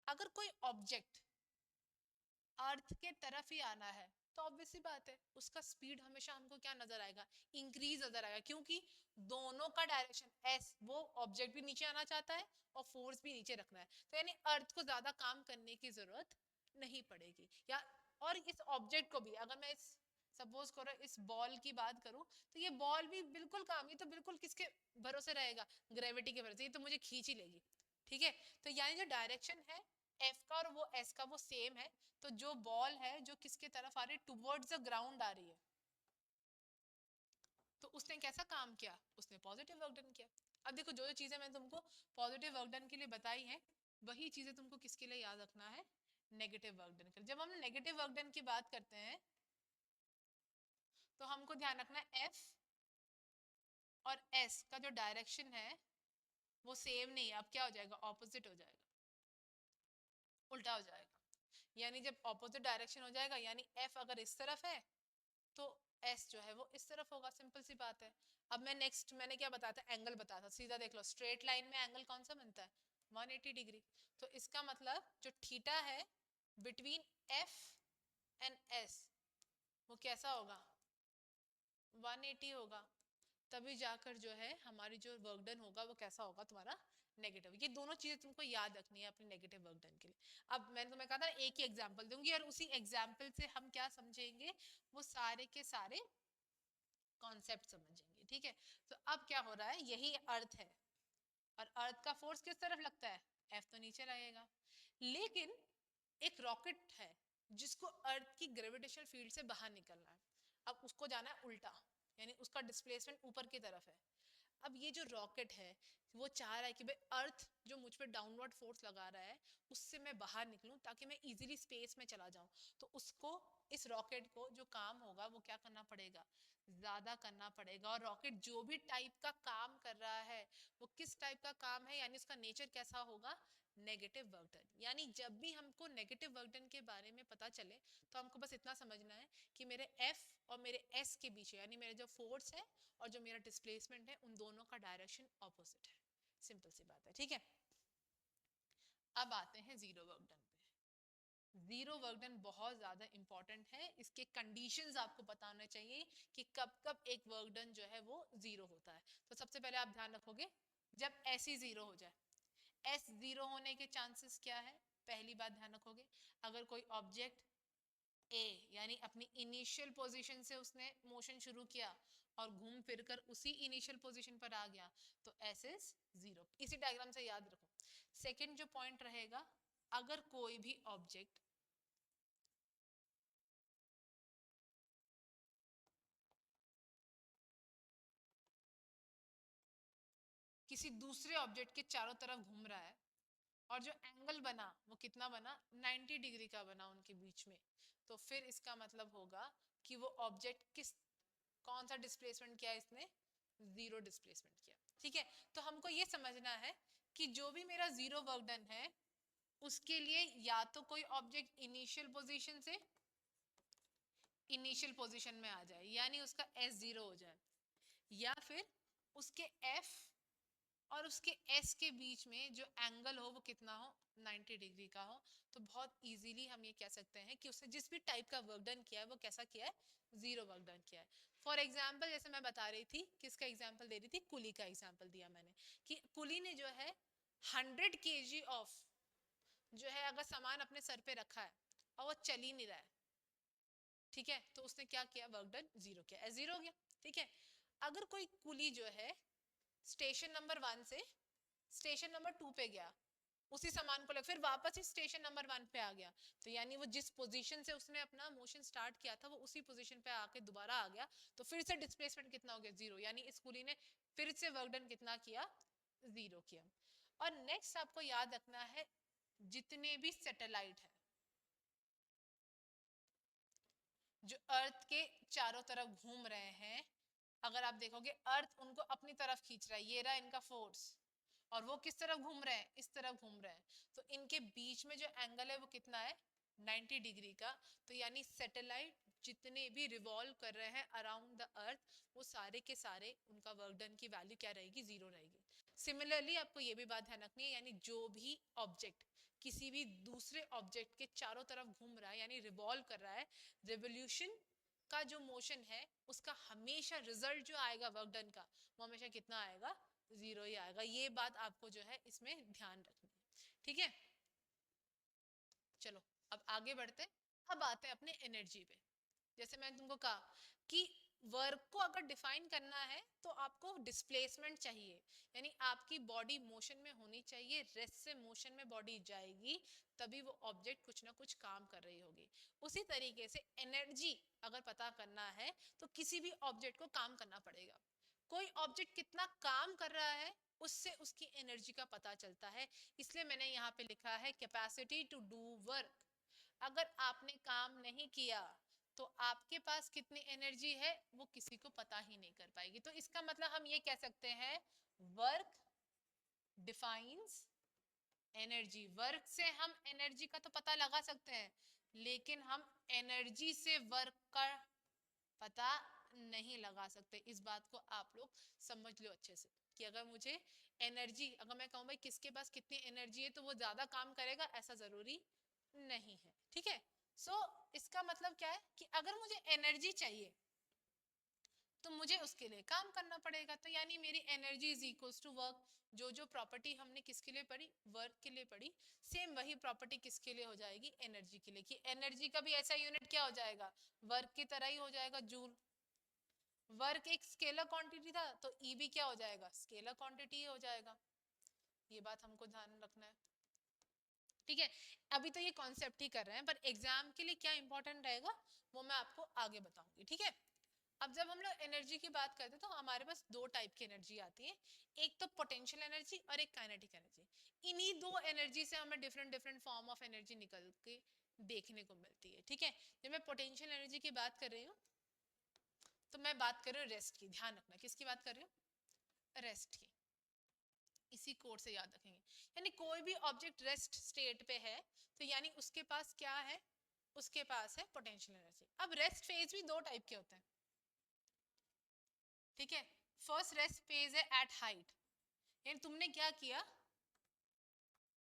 अगर कोई ऑब्जेक्ट अर्थ के तरफ ही आना है तो ऑब्वियस सी बात है उसका स्पीड हमेशा हमको क्या नजर आएगा, इंक्रीज नजर आएगा, क्योंकि दोनों का डायरेक्शन एस, वो ऑब्जेक्ट भी नीचे आना चाहता है और फोर्स भी नीचे रखना है, तो यानी अर्थ को ज्यादा काम करने की जरूरत नहीं पड़ेगी। या और इस ऑब्जेक्ट को भी अगर मैं इस सपोज करो इस बॉल की बात करूं तो ये बॉल भी बिल्कुल काम, ये तो बिल्कुल किसके भरोसे रहेगा, ग्रेविटी के भरोसे, ये तो मुझे खींच ही लेगी, ठीक है। तो यानी जो डायरेक्शन है एफ का और वो एस का वो सेम है, तो जो बॉल है जो किसके तरफ आ रही है, टुवर्ड्स द ग्राउंड आ रही है, तो उसने कैसा काम किया, उसने पॉजिटिव वर्क डन किया। अब देखो जो जो चीजें मैंने तुमको पॉजिटिव वर्क डन के लिए बताई हैं वही चीजें तुमको किसके लिए याद रखना है, नेगेटिव वर्क डन के लिए। जब हम नेगेटिव वर्क डन की बात करते हैं तो हमको ध्यान रखना है एफ और एस का जो डायरेक्शन है वो सेम नहीं है, अब क्या हो जाएगा, ऑपोजिट हो जाएगा। उल्टा हो जाएगा। यानी जब ऑपोजिट डायरेक्शन हो जाएगा, यानी एफ अगर इस तरफ है तो एस जो है वो इस तरफ होगा, सिंपल सी बात है। अब मैं नेक्स्ट मैंने क्या बताया था, एंगल बताया था, सीधा देख लो स्ट्रेट लाइन में एंगल कौन सा बनता है, 180 डिग्री। तो इसका मतलब जो थीटा है बिटवीन एफ एंड एस वो कैसा होगा, 180 होगा। तभी जाकर जो है हमारी जो वर्क डन होगा वो कैसा होगा तुम्हारा, नेगेटिव। ये दोनों चीजें तुमको याद रखनी है अपने नेगेटिव वर्क डन के लिए। अब मैंने तुम्हें कहा था एक ही एग्जांपल दूंगी और उसी एग्जांपल से हम क्या समझेंगे, वो सारे के सारे कॉन्सेप्ट समझेंगे, ठीक है। तो अब क्या हो रहा है, यही अर्थ है और अर्थ का फोर्स किस तरफ लगता है, एफ तो नीचे लगेगा। लेकिन एक रॉकेट है जिसको अर्थ की ग्रेविटेशनल फील्ड से बाहर निकलना है, अब उसको जाना है उल्टा, यानी उसका डिस्प्लेसमेंट ऊपर की तरफ है। अब ये जो रॉकेट है वो चाह रहा है कि भाई अर्थ जो मुझ पे डाउनवर्ड फोर्स लगा रहा है उससे मैं बाहर निकलूं ताकि मैं इजीली स्पेस में चला जाऊं। तो उसको, इस रॉकेट को जो काम होगा वो क्या करना पड़ेगा, ज्यादा करना पड़ेगा। और रॉकेट जो भी टाइप का काम कर रहा है वो किस टाइप का काम है, यानी उसका नेचर कैसा होगा, नेगेटिव वर्क डन। यानी जब भी हमको नेगेटिव वर्क डन के बारे में पता चले तो हमको बस इतना समझना है कि मेरे एफ और मेरे एस के बीच, यानी मेरे जो फोर्स है और जो मेरा डिस्प्लेसमेंट है उन दोनों का डायरेक्शन ऑपोजिट है, सिंपल सी बात है, ठीक है। अब आते हैं जीरो वर्क डन पे। जीरो वर्क डन बहुत ज्यादा इंपॉर्टेंट है, इसके कंडीशंस आपको पता होने चाहिए कि कब कब एक वर्क डन जो है वो जीरो होता है। तो सबसे पहले आप ध्यान रखोगे जब एस ही जीरो हो जाए, एस जीरो होने के चांसेस क्या है, पहली बात ध्यान रखोगे अगर कोई ऑब्जेक्ट ए यानी अपनी इनिशियल पोजीशन से उसने मोशन शुरू किया और घूम फिर कर उसी इनिशियल पोजीशन पर आ गया तो एस इज जीरो। इसी डायग्राम से याद रखो। सेकंड जो पॉइंट रहेगा, अगर कोई भी ऑब्जेक्ट किसी दूसरे ऑब्जेक्ट के चारों तरफ घूम रहा है और जो एंगल बना वो कितना बना, 90 डिग्री का बना उनके बीच में, तो फिर इसका मतलब होगा कि वो ऑब्जेक्ट किस, कौन सा डिस्प्लेसमेंट किया इसने, जीरो डिस्प्लेसमेंट किया, ठीक है। तो हमको ये समझना है कि जो भी मेरा जीरो वर्क डन है उसके लिए या तो कोई ऑब्जेक्ट इनिशियल पोजीशन में आ जाए यानी उसका एस जीरो हो जाए, या फिर उसके एफ और उसके एस के बीच में जो एंगल हो वो कितना हो, 90 डिग्री का हो। तो बहुत इजीली हम ये कह सकते हैं कि उसने जिस भी टाइप का वर्क डन किया है वो कैसा किया है, जीरो वर्क डन किया है। फॉर एग्जाम्पल जैसे मैं बता रही थी, किसका एग्जाम्पल दे रही थी, कुली का एग्जाम्पल दिया मैंने कि कुली ने जो है 100 kg ऑफ जो है अगर सामान अपने सर पे रखा है और वो चल ही नहीं रहा है, ठीक है, तो उसने क्या किया, वर्क डन जीरो किया, एस जीरो हो गया, ठीक है। अगर कोई कुली जो है स्टेशन नंबर 1 से स्टेशन नंबर 2 पे गया, उसी सामान को लेकर फिर वापस ही स्टेशन नंबर 1 पे आ गया, तो यानी वो जिस पोजीशन से उसने अपना मोशन स्टार्ट किया था वो उसी पोजीशन पे आके दोबारा आ गया, तो फिर से डिस्प्लेसमेंट कितना हो गया, जीरो। यानी इस कुली ने फिर से वर्क डन कितना किया, जीरो किया। और नेक्स्ट आपको याद रखना है जितने भी सैटेलाइट है जो अर्थ के चारों तरफ घूम रहे हैं, अगर आप देखोगे अर्थ उनको अपनी तरफ खींच रहा है, ये रहा इनका फोर्स, और वो किस तरफ घूम रहे हैं, इस तरफ घूम रहे हैं, तो इनके बीच में जो एंगल है वो कितना है, 90 डिग्री का। तो यानी सैटेलाइट जितने भी रिवॉल्व कर रहे हैं अराउंड द अर्थ वो सारे के सारे उनका वर्क डन की वैल्यू क्या रहेगी, जीरो रहेगी। सिमिलरली आपको ये भी बात ध्यान रखनी है, यानी जो भी ऑब्जेक्ट किसी भी दूसरे ऑब्जेक्ट के चारों तरफ घूम रहा है यानी रिवॉल्व कर रहा है, रिवोल्यूशन का जो मोशन है उसका हमेशा रिजल्ट जो आएगा वर्क डन का वो हमेशा कितना आएगा, जीरो ही आएगा। ये बात आपको जो है इसमें ध्यान रखनी है, ठीक है। चलो अब आगे बढ़ते, अब आते हैं अपने एनर्जी पे। जैसे मैंने तुमको कहा कि वर्क को अगर डिफाइन करना है तो आपको डिस्प्लेसमेंट चाहिए, यानी आपकी बॉडी मोशन में होनी चाहिए, रेस्ट से मोशन में बॉडी जाएगी तभी वो ऑब्जेक्ट कुछ ना कुछ काम कर रही होगी। उसी तरीके से एनर्जी अगर पता करना है तो किसी भी ऑब्जेक्ट को काम करना पड़ेगा। कोई ऑब्जेक्ट कितना काम कर रहा है उससे उसकी एनर्जी का पता चलता है, इसलिए मैंने यहाँ पे लिखा है कैपेसिटी टू डू वर्क। अगर आपने काम नहीं किया तो आपके पास कितनी एनर्जी है वो किसी को पता ही नहीं कर पाएगी। तो इसका मतलब हम ये कह सकते हैं वर्क डिफाइंस एनर्जी, वर्क से हम एनर्जी का तो पता लगा सकते हैं, लेकिन हम एनर्जी से वर्क का पता नहीं लगा सकते। इस बात को आप लोग समझ लो अच्छे से कि अगर मुझे एनर्जी, अगर मैं कहूँ भाई किसके पास कितनी एनर्जी है तो वो ज्यादा काम करेगा, ऐसा जरूरी नहीं है। ठीक है, सो इसका मतलब क्या है कि अगर मुझे एनर्जी चाहिए तो मुझे उसके लिए काम करना पड़ेगा। तो यानी मेरी energy is equals to work. जो जो प्रॉपर्टी हमने किसके लिए पढ़ी, वर्क के लिए पढ़ी, सेम वही प्रॉपर्टी किसके लिए हो जाएगी, एनर्जी के लिए। कि एनर्जी का भी ऐसा यूनिट क्या हो जाएगा, वर्क की तरह ही हो जाएगा, जूल। वर्क एक स्केलर क्वांटिटी था तो ई भी क्या हो जाएगा, स्केलर क्वांटिटी ही हो जाएगा। ये बात हमको ध्यान रखना है। ठीक है, अभी तो ये कॉन्सेप्ट ही कर रहे हैं, पर एग्जाम के लिए क्या इंपॉर्टेंट रहेगा वो मैं आपको आगे बताऊंगी। ठीक है, अब जब हम लोग एनर्जी की बात करते हैं तो हमारे पास दो टाइप की एनर्जी आती है, एक तो पोटेंशियल एनर्जी और एक काइनेटिक एनर्जी। इन्हीं दो एनर्जी से हमें different different form of energy निकल के देखने को मिलती है। ठीक है, जब मैं पोटेंशियल एनर्जी की बात कर रही हूँ तो मैं बात कर रही हूँ रेस्ट की। ध्यान रखना किसकी बात कर रही हूँ, रेस्ट की। इसी कोड से याद रखेंगे, यानी कोई भी ऑब्जेक्ट रेस्ट स्टेट पे है तो यानी उसके पास क्या है, उसके पास है पोटेंशियल एनर्जी। अब रेस्ट फेज भी दो टाइप के होते हैं। ठीक है, फर्स्ट रेस्ट फेज है एट हाइट, यानी तुमने क्या किया,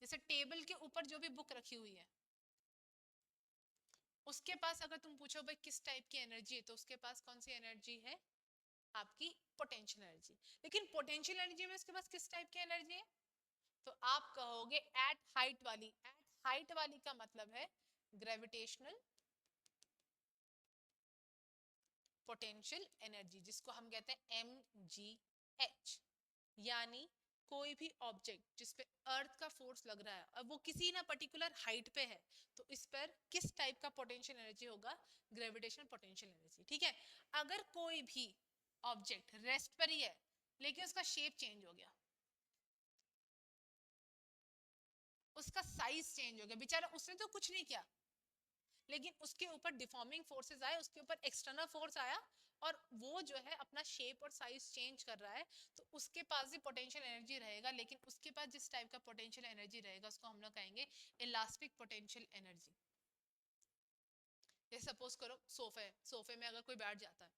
जैसे टेबल के ऊपर जो भी बुक रखी हुई है उसके पास अगर तुम पूछो भाई किस टाइप की एनर्जी है तो उसके पास कौन सी एनर्जी है, आपकी पोटेंशियल एनर्जी। लेकिन पोटेंशियल एनर्जी में उसके पास किस टाइप की एनर्जी है, तो आप कहोगे एट हाइट वाली। एट हाइट वाली का मतलब है ग्रेविटेशनल पोटेंशियल एनर्जी, जिसको हम कहते हैं mgh। यानी कोई भी ऑब्जेक्ट जिस पे अर्थ का फोर्स लग रहा है और वो किसी ना पर्टिकुलर हाइट पे है तो इस पर किस टाइप का पोटेंशियल एनर्जी होगा, ग्रेविटेशनल पोटेंशियल एनर्जी। ठीक है, अगर कोई भी ऑब्जेक्ट रेस्ट पर ही है लेकिन उसका शेप चेंज हो गया, उसका साइज चेंज हो गया, बेचारा उसने तो कुछ नहीं किया लेकिन उसके ऊपर डिफॉर्मिंग फोर्सेस आए, उसके ऊपर एक्सटर्नल फोर्स आया और वो जो है अपना शेप और साइज चेंज कर रहा है, तो उसके पास भी पोटेंशियल एनर्जी रहेगा। लेकिन उसके पास जिस टाइप का पोटेंशियल एनर्जी रहेगा उसको हम लोग कहेंगे इलास्टिक पोटेंशियल एनर्जी। जैसे सपोज करो सोफे, सोफे में अगर कोई बैठ जाता है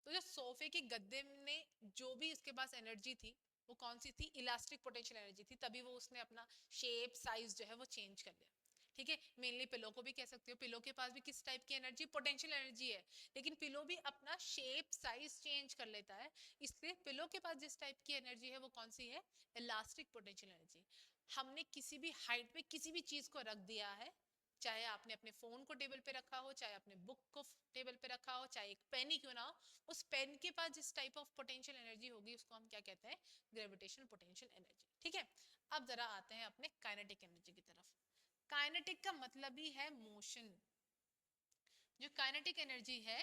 तो जो सोफे के गद्दे में जो भी उसके पास एनर्जी थी वो कौन सी थी, इलास्टिक पोटेंशियल एनर्जी थी, तभी वो उसने अपना शेप साइज जो है वो चेंज कर लिया। ठीक है, मेनली पिलो को भी कह सकते हो, पिलो के पास भी किस टाइप की एनर्जी, पोटेंशियल एनर्जी है, लेकिन पिलो भी अपना शेप साइज चेंज कर लेता है, इसलिए पिलो के पास जिस टाइप की एनर्जी है वो कौन सी है, इलास्टिक पोटेंशियल एनर्जी। हमने किसी भी हाइट पे किसी भी चीज को रख दिया है, चाहे आपने अपने फोन को टेबल पे रखा हो, चाहे अपने बुक को टेबल पे रखा हो, चाहे एक पेन ही क्यों ना हो, उस पेन के पास जिस टाइप ऑफ पोटेंशियल एनर्जी होगी उसको हम क्या कहते हैं, ग्रेविटेशनल पोटेंशियल एनर्जी। ठीक है, अब जरा आते हैं अपने काइनेटिक एनर्जी की तरफ। काइनेटिक का मतलब ही है मोशन। जो काइनेटिक एनर्जी है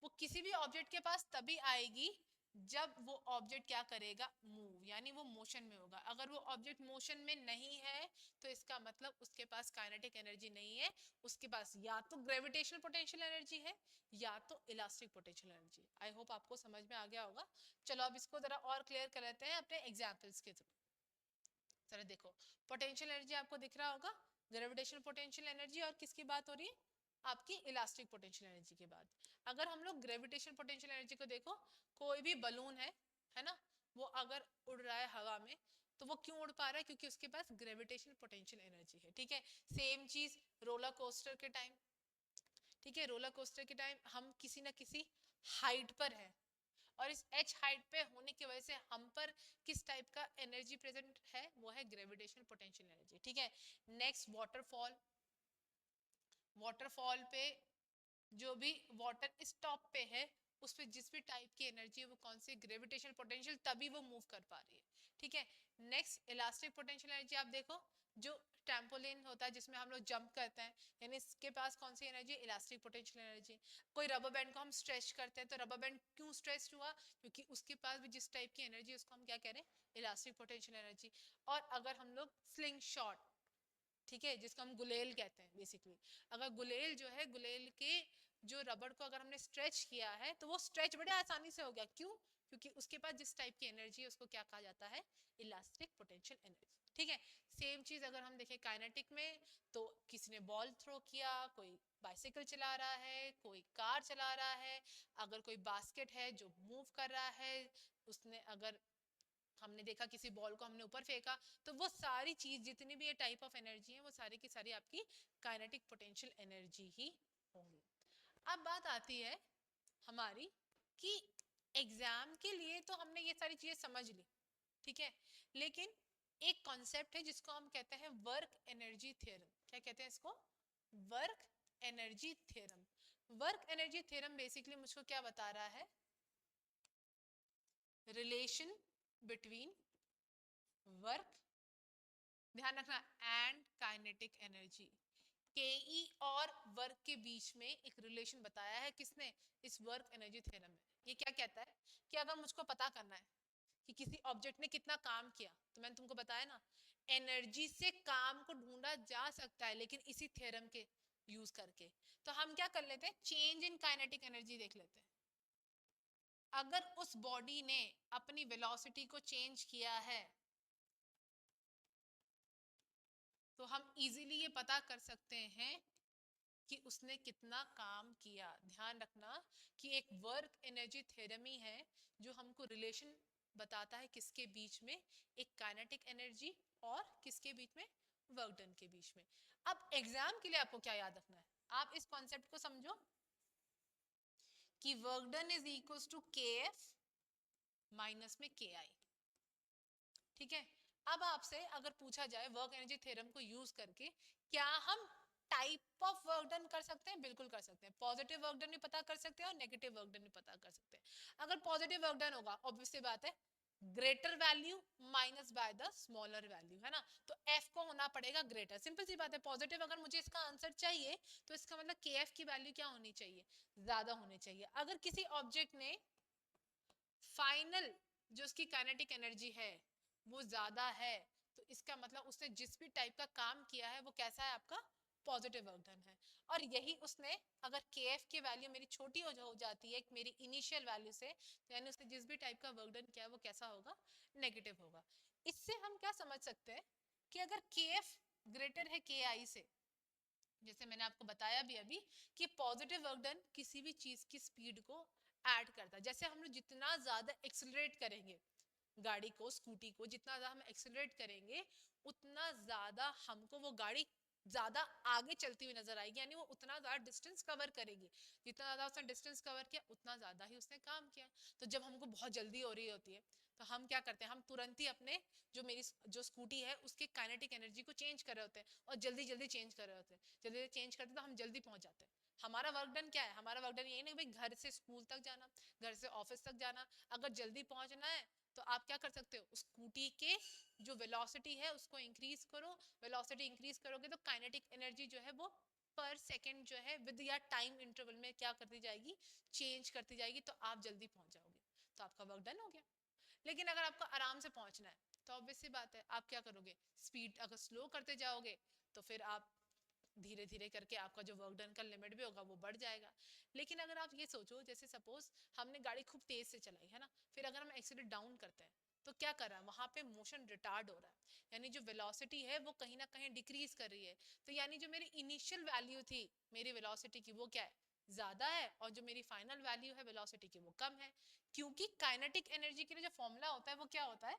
वो किसी भी ऑब्जेक्ट के पास तभी आएगी जब वो ऑब्जेक्ट क्या करेगा, मूव, यानी वो मोशन में होगा। अगर वो ऑब्जेक्ट मोशन में नहीं है तो इसका मतलब उसके पास काइनेटिक एनर्जी नहीं है, उसके पास या तो ग्रेविटेशनल पोटेंशियल एनर्जी है या तो elastic potential energy. I hope आपको समझ में आ गया होगा। चलो अब इसको जरा और क्लियर कर लेते हैं अपने एग्जाम्पल्स के थ्रू। जरा देखो, पोटेंशियल एनर्जी आपको दिख रहा होगा, ग्रेविटेशनल पोटेंशियल एनर्जी, और किसकी बात हो रही है, आपकी इलास्टिक पोटेंशियल एनर्जी की बात। अगर हम लोग ग्रेविटेशनल पोटेंशियल एनर्जी को देखो, कोई भी बलून है ना, वो अगर उड़ रहा है हवा में तो वो क्यों उड़ पा रहा है, क्योंकि उसके पास ग्रेविटेशनल पोटेंशियल एनर्जी है। ठीक है, सेम चीज रोलर कोस्टर के टाइम। ठीक है, रोलर कोस्टर के टाइम हम किसी ना किसी हाइट पर है और इस एच हाइट पे होने की वजह से हम पर किस टाइप का एनर्जी प्रेजेंट है, वो है ग्रेविटेशनल पोटेंशियल एनर्जी। ठीक है, नेक्स्ट वाटरफॉल। वाटरफॉल पे जो भी वाटर स्टॉप पे है उस पे जिस भी टाइप की एनर्जी है वो कौन सी, ग्रेविटेशनल पोटेंशियल, तभी वो मूव कर पा रही है। ठीक है, नेक्स्ट इलास्टिक पोटेंशियल एनर्जी आप देखो, जो ट्रैम्पोलिन होता है जिसमें हम लोग जंप करते हैं, यानी इसके पास कौन सी एनर्जी, इलास्टिक पोटेंशियल एनर्जी। कोई रबर बैंड को हम स्ट्रेच करते हैं तो रबर बैंड क्यों स्ट्रेच हुआ, क्योंकि उसके पास भी जिस टाइप की एनर्जी है उसको हम क्या कह रहे हैं, इलास्टिक पोटेंशियल एनर्जी। और अगर हम लोग स्लिंग शॉट, ठीक है, जिसको हम गुलेल कहते हैं बेसिकली, अगर गुलेल जो है, गुलेल के जो रबड़ को अगर हमने स्ट्रेच किया है तो वो स्ट्रेच बड़े आसानी से हो गया, क्यों, क्योंकि उसके पास जिस टाइप की एनर्जी है उसको क्या कहा जाता है, इलास्टिक पोटेंशियल एनर्जी। ठीक है, सेम चीज अगर हम देखें काइनेटिक में, तो किसी ने बॉल थ्रो किया, कोई बाइसाइकिल चला रहा है, कोई कार चला रहा है, अगर कोई बास्केट है जो मूव कर रहा है, उसने अगर हमने देखा किसी बॉल को हमने ऊपर फेंका, तो वो सारी चीज जितनी भी ये टाइप ऑफ एनर्जी है वो सारी की सारी आपकी काइनेटिक पोटेंशियल एनर्जी ही होंगी। अब बात आती है हमारी कि एग्जाम के लिए तो हमने ये सारी चीजें समझ ली, ठीक है, लेकिन एक कॉन्सेप्ट है जिसको हम कहते हैं वर्क एनर्जी थ्योरम। क्या कहते हैं इसको? Work energy theorem. Work energy theorem basically मुझको क्या बता रहा है? रिलेशन बिटवीन वर्क, ध्यान रखना, एंड काइनेटिक एनर्जी। केई और वर्क के बीच में एक रिलेशन बताया है किसने? इस वर्क एनर्जी थ्योरम में। ये क्या कहता है कि अगर मुझको पता करना है कि किसी ऑब्जेक्ट ने कितना काम किया, तो मैंने तुमको बताया ना, एनर्जी से काम को ढूंढा जा सकता है, लेकिन इसी थ्योरम के यूज करके। तो हम क्या कर लेते हैं, चेंज इन काइनेटिक एनर्जी देख लेते हैं। अगर उस बॉडी ने अपनी वेलोसिटी को चेंज किया है, तो हम इजीली ये पता कर सकते हैं कि उसने कितना काम किया। ध्यान रखना कि एक वर्क एनर्जी थ्योरम ही है जो हमको रिलेशन बताता है किसके बीच में, एक काइनेटिक एनर्जी और किसके बीच में, वर्क डन के बीच में। अब एग्जाम के लिए आपको क्या याद रखना है, आप इस कॉन्सेप्ट को समझो कि work done is equal to K F minus में के आई, ठीक है। अब आपसे अगर पूछा जाए वर्क एनर्जी थ्योरम को यूज करके क्या हम टाइप ऑफ वर्क डन कर सकते हैं, बिल्कुल कर सकते हैं। पॉजिटिव वर्क डन भी पता कर सकते हैं और नेगेटिव वर्क डन भी पता कर सकते हैं। अगर पॉजिटिव वर्क डन होगा, ऑब्वियसली बात है, greater value minus by the smaller value, है ना, तो एफ को होना पड़ेगा ग्रेटर। सिंपल सी बात है, पॉजिटिव अगर मुझे इसका आंसर चाहिए तो इसका मतलब के एफ की वैल्यू क्या होनी चाहिए, ज्यादा होनी चाहिए। अगर किसी ऑब्जेक्ट ने फाइनल जो उसकी काइनेटिक एनर्जी है वो ज्यादा है, तो इसका मतलब उसने जिस भी टाइप का काम किया है वो कैसा है, आपका पॉजिटिव वर्क डन है। और यही उसने, अगर के एफ की वैल्यू मेरी छोटी हो जाती है मेरी इनिशियल वैल्यू से, तो यानी उसने जिस भी टाइप का वर्क डन किया है वो कैसा होगा, नेगेटिव होगा। इससे हम क्या समझ सकते हैं कि अगर के एफ ग्रेटर है के आई से, जैसे मैंने आपको बताया भी अभी कि पॉजिटिव वर्क डन किसी भी चीज की स्पीड को ऐड करता है। जैसे हम लोग जितना ज्यादा एक्सेलरेट करेंगे गाड़ी को, स्कूटी को, जितना ज्यादा हम एक्सेलरेट करेंगे उतना ज्यादा हमको वो गाड़ी ज्यादा आगे चलती हुई नजर आएगी, यानी वो उतना ज्यादा डिस्टेंस कवर करेगी। जितना ज्यादा उसने डिस्टेंस कवर किया उतना ज्यादा ही उसने काम किया। तो जब हमको बहुत जल्दी हो रही होती है तो हम क्या करते हैं, हम तुरंत ही अपने जो स्कूटी है उसके काइनेटिक एनर्जी को चेंज कर रहे होते हैं और जल्दी जल्दी चेंज कर रहे होते हैं। जल्दी चेंज करते तो हम जल्दी पहुंच जाते हैं। हमारा वर्क डन क्या है, हमारा वर्क डन यही नहीं भाई घर से स्कूल तक जाना, घर से ऑफिस तक जाना। अगर जल्दी पहुंचना है तो आप क्या कर सकते हो, स्कूटी के जो वेलोसिटी है उसको इंक्रीज करो। वेलोसिटी इंक्रीज करोगे तो काइनेटिक एनर्जी जो है वो पर सेकंड जो है विद या टाइम इंटरवल में क्या करती जाएगी, चेंज करती जाएगी, तो आप जल्दी पहुंच जाओगे, तो आपका वर्क डन हो गया। लेकिन अगर आपको आराम से पहुंचना है तो ऑब्वियस सी बात है आप क्या करोगे, स्पीड अगर स्लो करते जाओगे तो फिर आप धीरे धीरे करके आपका जो वर्क डन का लिमिट भी होगा वो बढ़ जाएगा। लेकिन अगर आप ये सोचो, जैसे सपोज हमने गाड़ी खूब तेज से चलाई है ना, फिर अगर हम एक्सीलेरेट डाउन करते हैं तो क्या कर रहा है, वहां पे मोशन रिटार्ड हो रहा है, यानी जो वेलोसिटी है वो कहीं ना कहीं डिक्रीज कर रही है। तो यानी जो मेरी इनिशियल वैल्यू थी मेरी वेलोसिटी की वो क्या है, ज्यादा है, और जो मेरी फाइनल वैल्यू है वेलोसिटी की वो कम है। क्योंकि काइनेटिक एनर्जी के लिए जो फॉर्मूला होता है वो क्या होता है,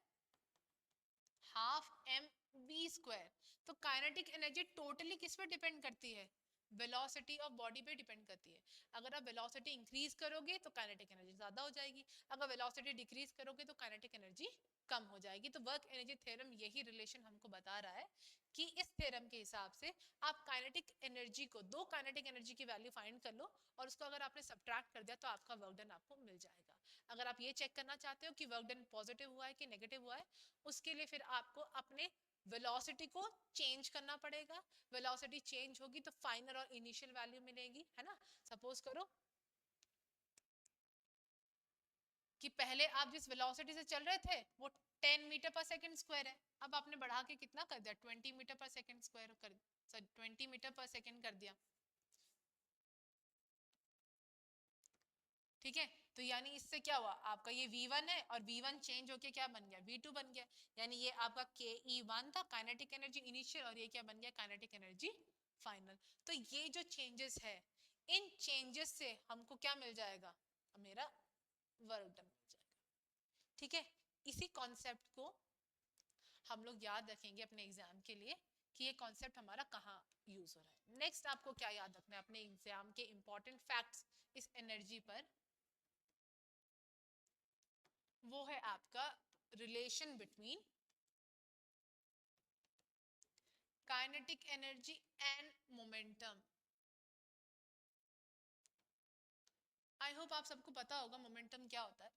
हाफ एम वी स्क्वायर। तो काइनेटिक एनर्जी टोटली किस पे डिपेंड करती है, वेलोसिटी ऑफ बॉडी पे डिपेंड करती है। अगर आप वेलोसिटी इंक्रीज करोगे तो काइनेटिक एनर्जी ज्यादा हो जाएगी, अगर वेलोसिटी डिक्रीज करोगे तो काइनेटिक एनर्जी कम हो जाएगी। तो वर्क एनर्जी थ्योरम यही रिलेशन हमको बता रहा है कि इस थ्योरम के हिसाब से आप काइनेटिक एनर्जी को, दो काइनेटिक एनर्जी की वैल्यू फाइंड कर लो और उसको अगर आपने सब्ट्रैक्ट कर दिया तो आपका वर्क डन आपको मिल जाएगा। अगर आप ये चेक करना चाहते हो कि वर्क डन पॉजिटिव हुआ है कि नेगेटिव हुआ है, उसके लिए फिर आपको अपने वेलोसिटी को चेंज करना पड़ेगा। वेलोसिटी चेंज होगी तो फाइनल और इनिशियल वैल्यू मिलेगी, है ना। सपोज करो कि पहले आप जिस वेलोसिटी से चल रहे थे वो 10 मीटर पर सेकंड स्क्वायर है, अब आपने बढ़ा के कितना कर दिया, 20 मीटर पर सेकंड स्क्वायर कर, सॉरी 20 मीटर पर सेकंड कर दिया, ठीक है। तो यानी इससे क्या हुआ, आपका ये V1 है और V1 चेंज होके क्या बन गया, V2 बन गया। यानी ये आपका KE1 था काइनेटिक एनर्जी इनिशियल, और ये क्या बन गया, काइनेटिक एनर्जी फाइनल। तो ये जो चेंजेस है, इन चेंजेस से हमको क्या मिल जाएगा, मेरा वर्क डन मिल जाएगा। ठीक है, इसी कॉन्सेप्ट को हम लोग याद रखेंगे अपने एग्जाम के लिए कि ये कॉन्सेप्ट हमारा कहाँ यूज हो रहा है। नेक्स्ट आपको क्या याद रखना है अपने एग्जाम के इंपॉर्टेंट फैक्ट्स इस एनर्जी पर, वो है आपका relation between kinetic energy and momentum. I hope आप सबको पता होगा मोमेंटम क्या होता है।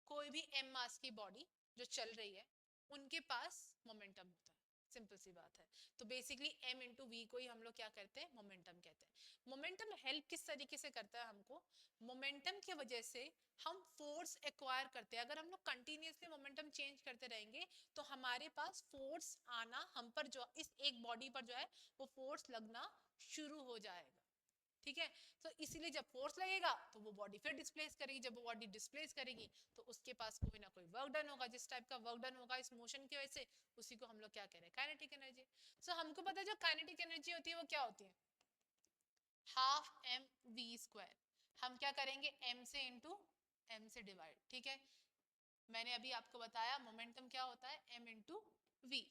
कोई भी m मास की बॉडी जो चल रही है, उनके पास मोमेंटम होता है, सिंपल सी बात है। तो बेसिकली m इंटू वी को ही हम लोग क्या कहते हैं, मोमेंटम कहते हैं। मोमेंटम हेल्प किस तरीके से करता है हमको, मोमेंटम की वजह से हम फोर्स एक्वायर करते हैं। अगर हम लोग कंटिन्यूसली मोमेंटम चेंज करते रहेंगे तो हमारे पास फोर्स आना, हम पर जो इस एक बॉडी पर जो है वो फोर्स लगना शुरू हो जाएगा। ठीक है, तो इसीलिए जब फोर्स लगेगा तो वो बॉडी फिर डिस्प्लेस करेगी, जब वो बॉडी डिस्प्लेस करेगी तो उसके पास कोई ना कोई वर्क डन होगा, जिस टाइप का वर्क डन होगा इस मोशन की वजह से, उसी को हम लोग क्या कह रहे हैं, काइनेटिक एनर्जी। सो हमको पता है जो काइनेटिक एनर्जी होती है वो क्या होती है, हाफ एम वी स्क्वायर। हम क्या करेंगे, एम से इंटू एम से डिवाइड। ठीक है, मैंने अभी आपको बताया मोमेंटम क्या होता है, एम इंटू वी।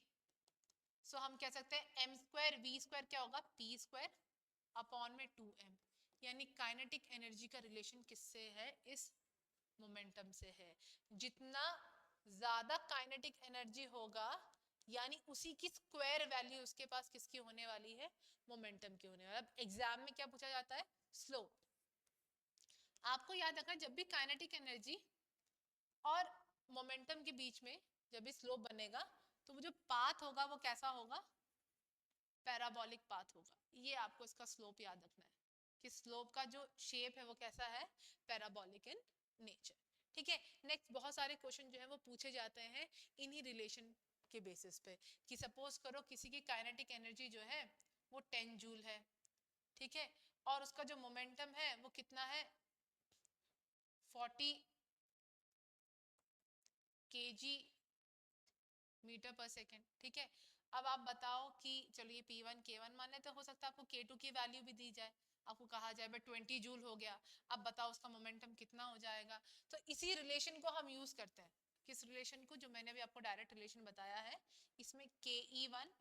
सो हम कह सकते हैं एम स्क्वायर वी स्क्वायर क्या होगा, पी स्क्वायर अपॉन में 2m। यानी काइनेटिक एनर्जी का रिलेशन किससे है, इस मोमेंटम से है। जितना ज्यादा काइनेटिक एनर्जी होगा, यानी उसी की स्क्वायर वैल्यू उसके पास किसकी होने वाली है, मोमेंटम की होने वाली। अब एग्जाम में क्या पूछा जाता है, स्लोप। आपको याद रखना जब भी काइनेटिक एनर्जी और मोमेंटम के बीच में जब भी स्लोप बनेगा तो वो जो पाथ होगा वो कैसा होगा, पैराबोलिक पाथ होगा। ये आपको इसका स्लोप याद रखना है कि स्लोप का जो शेप है वो कैसा है, पैराबोलिक इन नेचर। ठीक है, नेक्स्ट बहुत सारे क्वेश्चन जो है वो पूछे जाते हैं इन्हीं रिलेशन के बेसिस पे, कि सपोज करो किसी की काइनेटिक एनर्जी जो है वो 10 जूल है, ठीक है, और उसका जो मोमेंटम है वो कितना है, 40 kg मीटर पर सेकेंड। ठीक है, अब आप बताओ कि चलो ये P1 K1 मान लेते, हो सकता है आपको K2 की वैल्यू भी दी जाए, आपको कहा जाए भाई 20 जूल हो गया, अब बताओ उसका मोमेंटम कितना हो जाएगा। तो इसी रिलेशन को हम यूज करते हैं, किस रिलेशन को, जो मैंने अभी आपको डायरेक्ट रिलेशन बताया है, इसमें KE1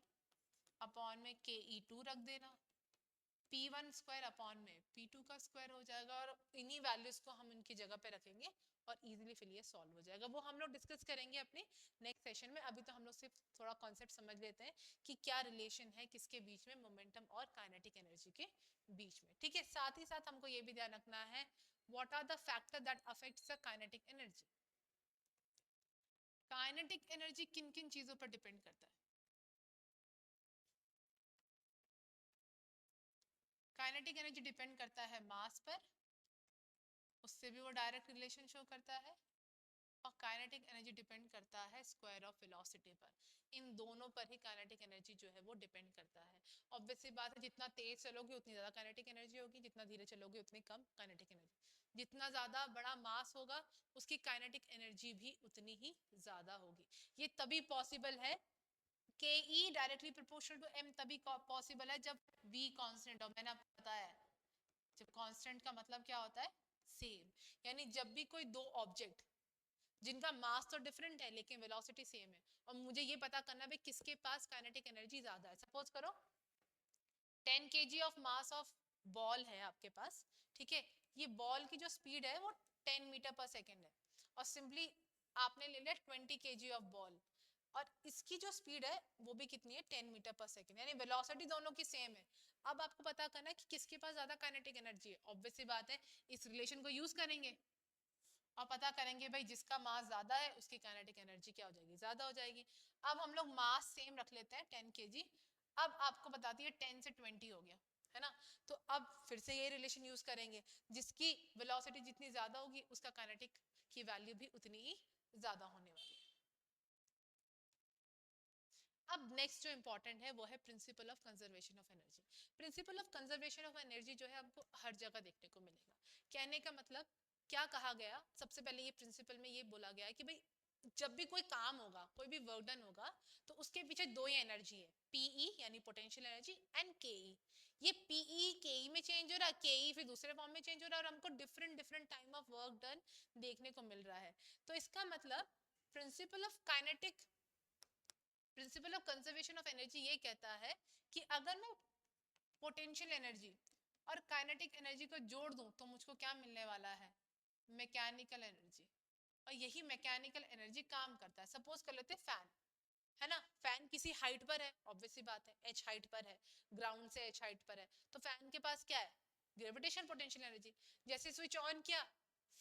अपॉन में KE2 रख देना, P1 स्क्वायर अपॉन में P2 का स्क्वायर हो जाएगा, और इन्हीं वैल्यूज को हम इनकी जगह पे रखेंगे और इजीली फिर ये सॉल्व हो जाएगा। वो हम लोग डिस्कस करेंगे अपने नेक्स्ट सेशन में। अभी तो हम लोग सिर्फ थोड़ा कॉन्सेप्ट समझ लेते हैं कि क्या रिलेशन है किसके बीच में, मोमेंटम और काइनेटिक एनर्जी के बीच में। ठीक है, साथ ही साथ हमको ये भी ध्यान रखना है, what are the factor that affects the kinetic energy. Kinetic energy किन किन चीजों पर डिपेंड करता है, काइनेटिक एनर्जी डिपेंड करता है मास पर, उससे भी वो डायरेक्ट रिलेशन शो करता है, और काइनेटिक एनर्जी डिपेंड करता है स्क्वायर ऑफ वेलोसिटी पर। इन दोनों पर ही काइनेटिक एनर्जी जो है वो डिपेंड करता है। ऑब्वियसली बात है, जितना तेज चलोगे उतनी ज्यादा काइनेटिक एनर्जी होगी, जितना धीरे चलोगे उतनी कम काइनेटिक एनर्जी। जितना ज्यादा बड़ा मास होगा उसकी काइनेटिक एनर्जी भी उतनी ही ज्यादा होगी। ये तभी पॉसिबल है, K E directly proportional to M तभी पॉसिबल है जब वी कांस्टेंट हो। मैंने आपको बताया है, जब कांस्टेंट का मतलब क्या होता है, सेम। यानी जब भी कोई दो ऑब्जेक्ट जिनका मास तो डिफरेंट है लेकिन वेलोसिटी सेम है, और मुझे ये पता करना है किसके पास काइनेटिक एनर्जी ज्यादा है। सपोज करो 10 kg of mass of ball है आपके पास, ठीक है, ये बॉल की जो स्पीड है वो 10 मीटर पर सेकेंड है, और सिंपली आपने ले लिया 20 kg ऑफ बॉल, और इसकी जो स्पीड है वो भी कितनी है, 10 मीटर पर सेकेंड, यानी वेलोसिटी दोनों की सेम है। अब आपको पता करना है कि किसके पास ज्यादा काइनेटिक एनर्जी है। ऑब्वियसली बात है, इस रिलेशन को यूज करेंगे और पता करेंगे भाई जिसका मास ज्यादा है उसकी काइनेटिक एनर्जी क्या हो जाएगी, ज्यादा हो जाएगी। अब हम लोग मास सेम रख लेते हैं 10 kg। अब आपको बताती है 10 से 20 हो गया है ना, तो अब फिर से ये रिलेशन यूज करेंगे, जिसकी वेलोसिटी जितनी ज्यादा होगी उसका काइनेटिक की वैल्यू भी उतनी ही ज्यादा होने वाली है। अब नेक्स्ट जो इंपॉर्टेंट है वो है principle of conservation of energy. Principle of conservation of energy जो है आपको हर जगह देखने को मिलेगा। कहने का मतलब क्या कहा गया, सबसे पहले ये प्रिंसिपल में ये बोला गया है कि भाई जब भी कोई काम होगा, कोई भी वर्क डन होगा, तो उसके पीछे दो ही एनर्जी है, पीई यानी पोटेंशियल एनर्जी एंड केई। ये पीई केई में चेंज हो रहा है, केई फिर दूसरे फॉर्म में चेंज हो रहा है, और हमको different different time of work done देखने को मिल रहा है। तो इसका मतलब principle of kinetic, principle of conservation of energy ये कहता है कि अगर मैं पोटेंशियल एनर्जी और काइनेटिक एनर्जी को जोड़ दूं तो मुझको क्या मिलने वाला है, मैकेनिकल एनर्जी। और यही मैकेनिकल एनर्जी काम करता है। सपोज कर लेते हैं फैन, है ना, फैन किसी हाइट पर है, ऑब्वियस सी बात है, एच हाइट पर है, ग्राउंड से एच हाइट पर है, तो फैन के पास क्या है, ग्रेविटेशन पोटेंशियल एनर्जी। जैसे स्विच ऑन किया,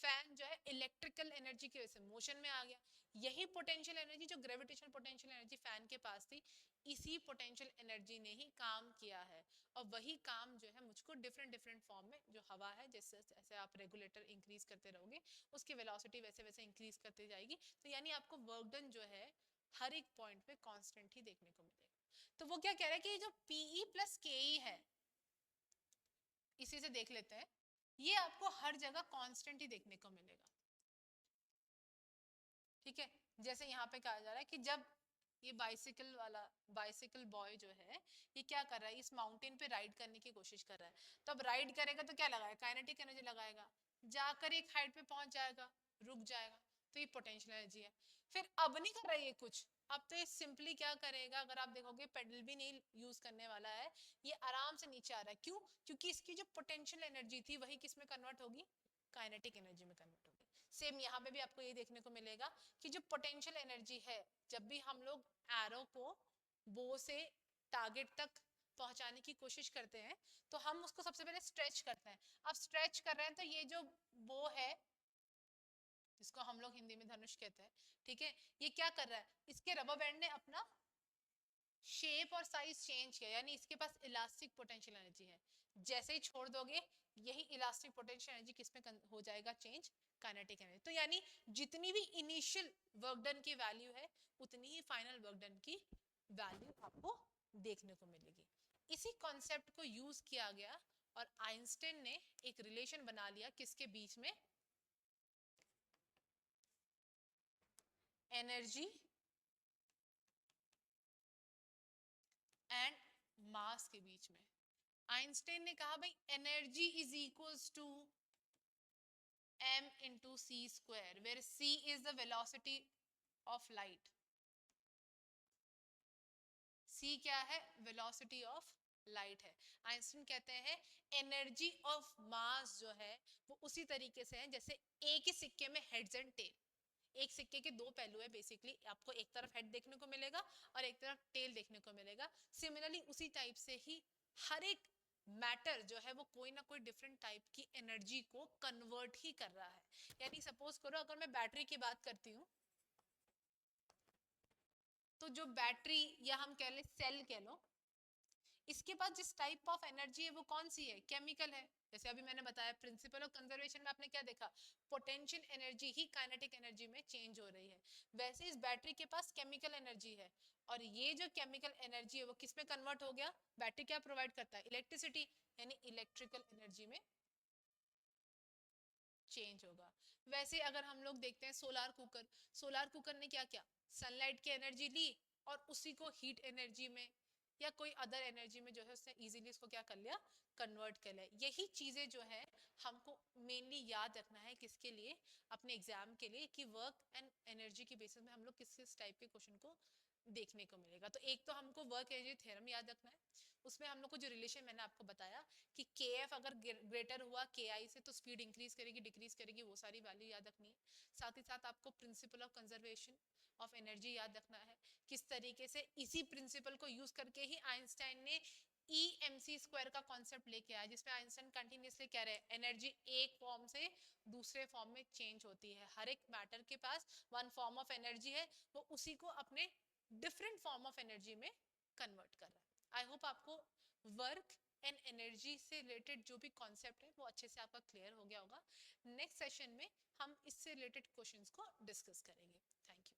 फैन जो है इलेक्ट्रिकल एनर्जी की वजह से मोशन में आ गया। यही पोटेंशियल एनर्जी जो ग्रेविटेशन पोटेंशियल एनर्जी फैन के पास थी, इसी पोटेंशियल एनर्जी ने ही काम किया है। और वही काम जो है मुझको डिफरेंट डिफरेंट फॉर्म में, जो हवा है, जैसे जैसे आप रेगुलेटर इंक्रीज करते रहोगे उसकी वेलोसिटी वैसे वैसे इंक्रीज करती जाएगी, तो यानी आपको वर्क डन जो है हर एक पॉइंट पे कांस्टेंट ही देखने को मिलेगा। तो वो क्या कह रहा है कि जो पीई प्लस केई है, इसी से देख लेते हैं, ये आपको हर जगह कांस्टेंट ही देखने को मिलेगा। ठीक है, जैसे यहाँ पे कहा जा रहा है कि जब ये बाइसिकल वाला, बाइसिकल बॉय जो है, ये क्या कर रहा है, इस माउंटेन पे राइड करने की कोशिश कर रहा है। तो अब राइड करेगा तो क्या लगाएगा, काइनेटिक एनर्जी लगाएगा, जाकर एक हाइट पे पहुंच जाएगा, रुक जाएगा, तो ये पोटेंशियल एनर्जी है। फिर अब नहीं कर रहा है ये कुछ, अब तो ये सिंपली क्या करेगा, अगर आप देखोगे पेडल भी नहीं यूज करने वाला है, ये आराम से नीचे आ रहा है। क्यों, क्योंकि इसकी जो पोटेंशियल एनर्जी थी वही किस में कन्वर्ट होगी, काइनेटिक एनर्जी में कन्वर्ट होगी। सेम यहाँ पे भी आपको ये देखने को मिलेगा कि जो पोटेंशियल एनर्जी है, जब भी हम लोग एरो को बो से टारगेट तक पहुंचाने की कोशिश करते हैं, तो हम उसको सबसे पहले स्ट्रेच करते हैं। अब स्ट्रेच कर रहे हैं तो ये जो बो है, जिसको हम लोग हिंदी में धनुष कहते हैं, ठीक है, ये क्या कर रहा है, इसके रबर बैंड ने अपना शेप और साइज चेंज किया, यानी इसके पास इलास्टिक पोटेंशियल एनर्जी है। जैसे ही छोड़ दोगे, यही इलास्टिक पोटेंशियल एनर्जी किस में हो जाएगा चेंज, काइनेटिक एनर्जी। तो यानी जितनी भी इनिशियल वर्क डन की वैल्यू है, उतनी ही फाइनल वर्क डन की वैल्यू आपको देखने को मिलेगी। इसी कॉन्सेप्ट को यूज किया गया और आइंस्टाइन ने एक रिलेशन बना लिया किसके बीच में, एनर्जी एंड मास के बीच में। आइंस्टाइन ने कहा भाई energy is equals to m into c square, where c is the velocity of light, c क्या है, velocity of लाइट है। आइंस्टाइन कहते हैं एनर्जी ऑफ मास जो है वो उसी तरीके से है जैसे एक ही सिक्के में हेड्स एंड टेल, एक सिक्के के दो पहलू है बेसिकली, आपको एक तरफ हेड देखने को मिलेगा और एक तरफ टेल देखने को मिलेगा। सिमिलरली उसी टाइप से ही हर एक मैटर जो है वो कोई ना कोई डिफरेंट टाइप की एनर्जी को कन्वर्ट ही कर रहा है। यानी सपोज करो अगर मैं बैटरी की बात करती हूँ, तो जो बैटरी या हम कह ले सेल कह लो, इसके पास जिस टाइप ऑफ एनर्जी है वो कौन सी है, केमिकल है। जैसे अभी मैंने बताया प्रिंसिपल ऑफ कंजर्वेशन में आपने क्या देखा, पोटेंशियल एनर्जी ही काइनेटिक एनर्जी में चेंज हो रही है। वैसे इस बैटरी के पास केमिकल एनर्जी है, और ये जो केमिकल एनर्जी है वो किस में कन्वर्ट हो गया, बैटरी क्या प्रोवाइड करता है, इलेक्ट्रिसिटी, यानी इलेक्ट्रिकल एनर्जी में चेंज होगा। वैसे अगर हम लोग देखते हैं सोलार कुकर, सोलार कुकर ने क्या किया, सनलाइट की एनर्जी ली और उसी को हीट एनर्जी में या कोई अदर एनर्जी में जो है उसने इजीली इसको क्या कर लिया, कन्वर्ट कर लिया। यही चीजें जो है हमको मेनली याद रखना है किसके लिए, अपने एग्जाम के लिए, कि वर्क एंड एनर्जी की बेसिस में हम लोग किस किस टाइप के क्वेश्चन को देखने को मिलेगा। तो एक तो हमको वर्क एनर्जी थ्योरम याद रखना है, उसमें हम लोग को जो रिलेशन मैंने आपको बताया कि के एफ अगर ग्रेटर हुआ के आई से तो स्पीड इंक्रीज करेगी डिक्रीज करेगी, वो सारी वैल्यू याद रखनी है। साथ ही साथ आपको principle of conservation of energy याद रखना है, किस तरीके से इसी प्रिंसिपल को यूज करके ही आइंस्टाइन ने ई एम सी स्क्वायर का कॉन्सेप्ट लेके आया, जिसमें आइंस्टाइन कंटिन्यूसली कह रहे हैं एनर्जी एक फॉर्म से दूसरे फॉर्म में चेंज होती है। हर एक मैटर के पास वन फॉर्म ऑफ एनर्जी है, वो उसी को अपने डिफरेंट फॉर्म ऑफ एनर्जी में कन्वर्ट कर रहा है। आई होप आपको वर्क एंड एनर्जी से रिलेटेड जो भी कॉन्सेप्ट है वो अच्छे से आपका क्लियर हो गया होगा। नेक्स्ट सेशन में हम इससे रिलेटेड क्वेश्चंस को डिस्कस करेंगे। Thank you.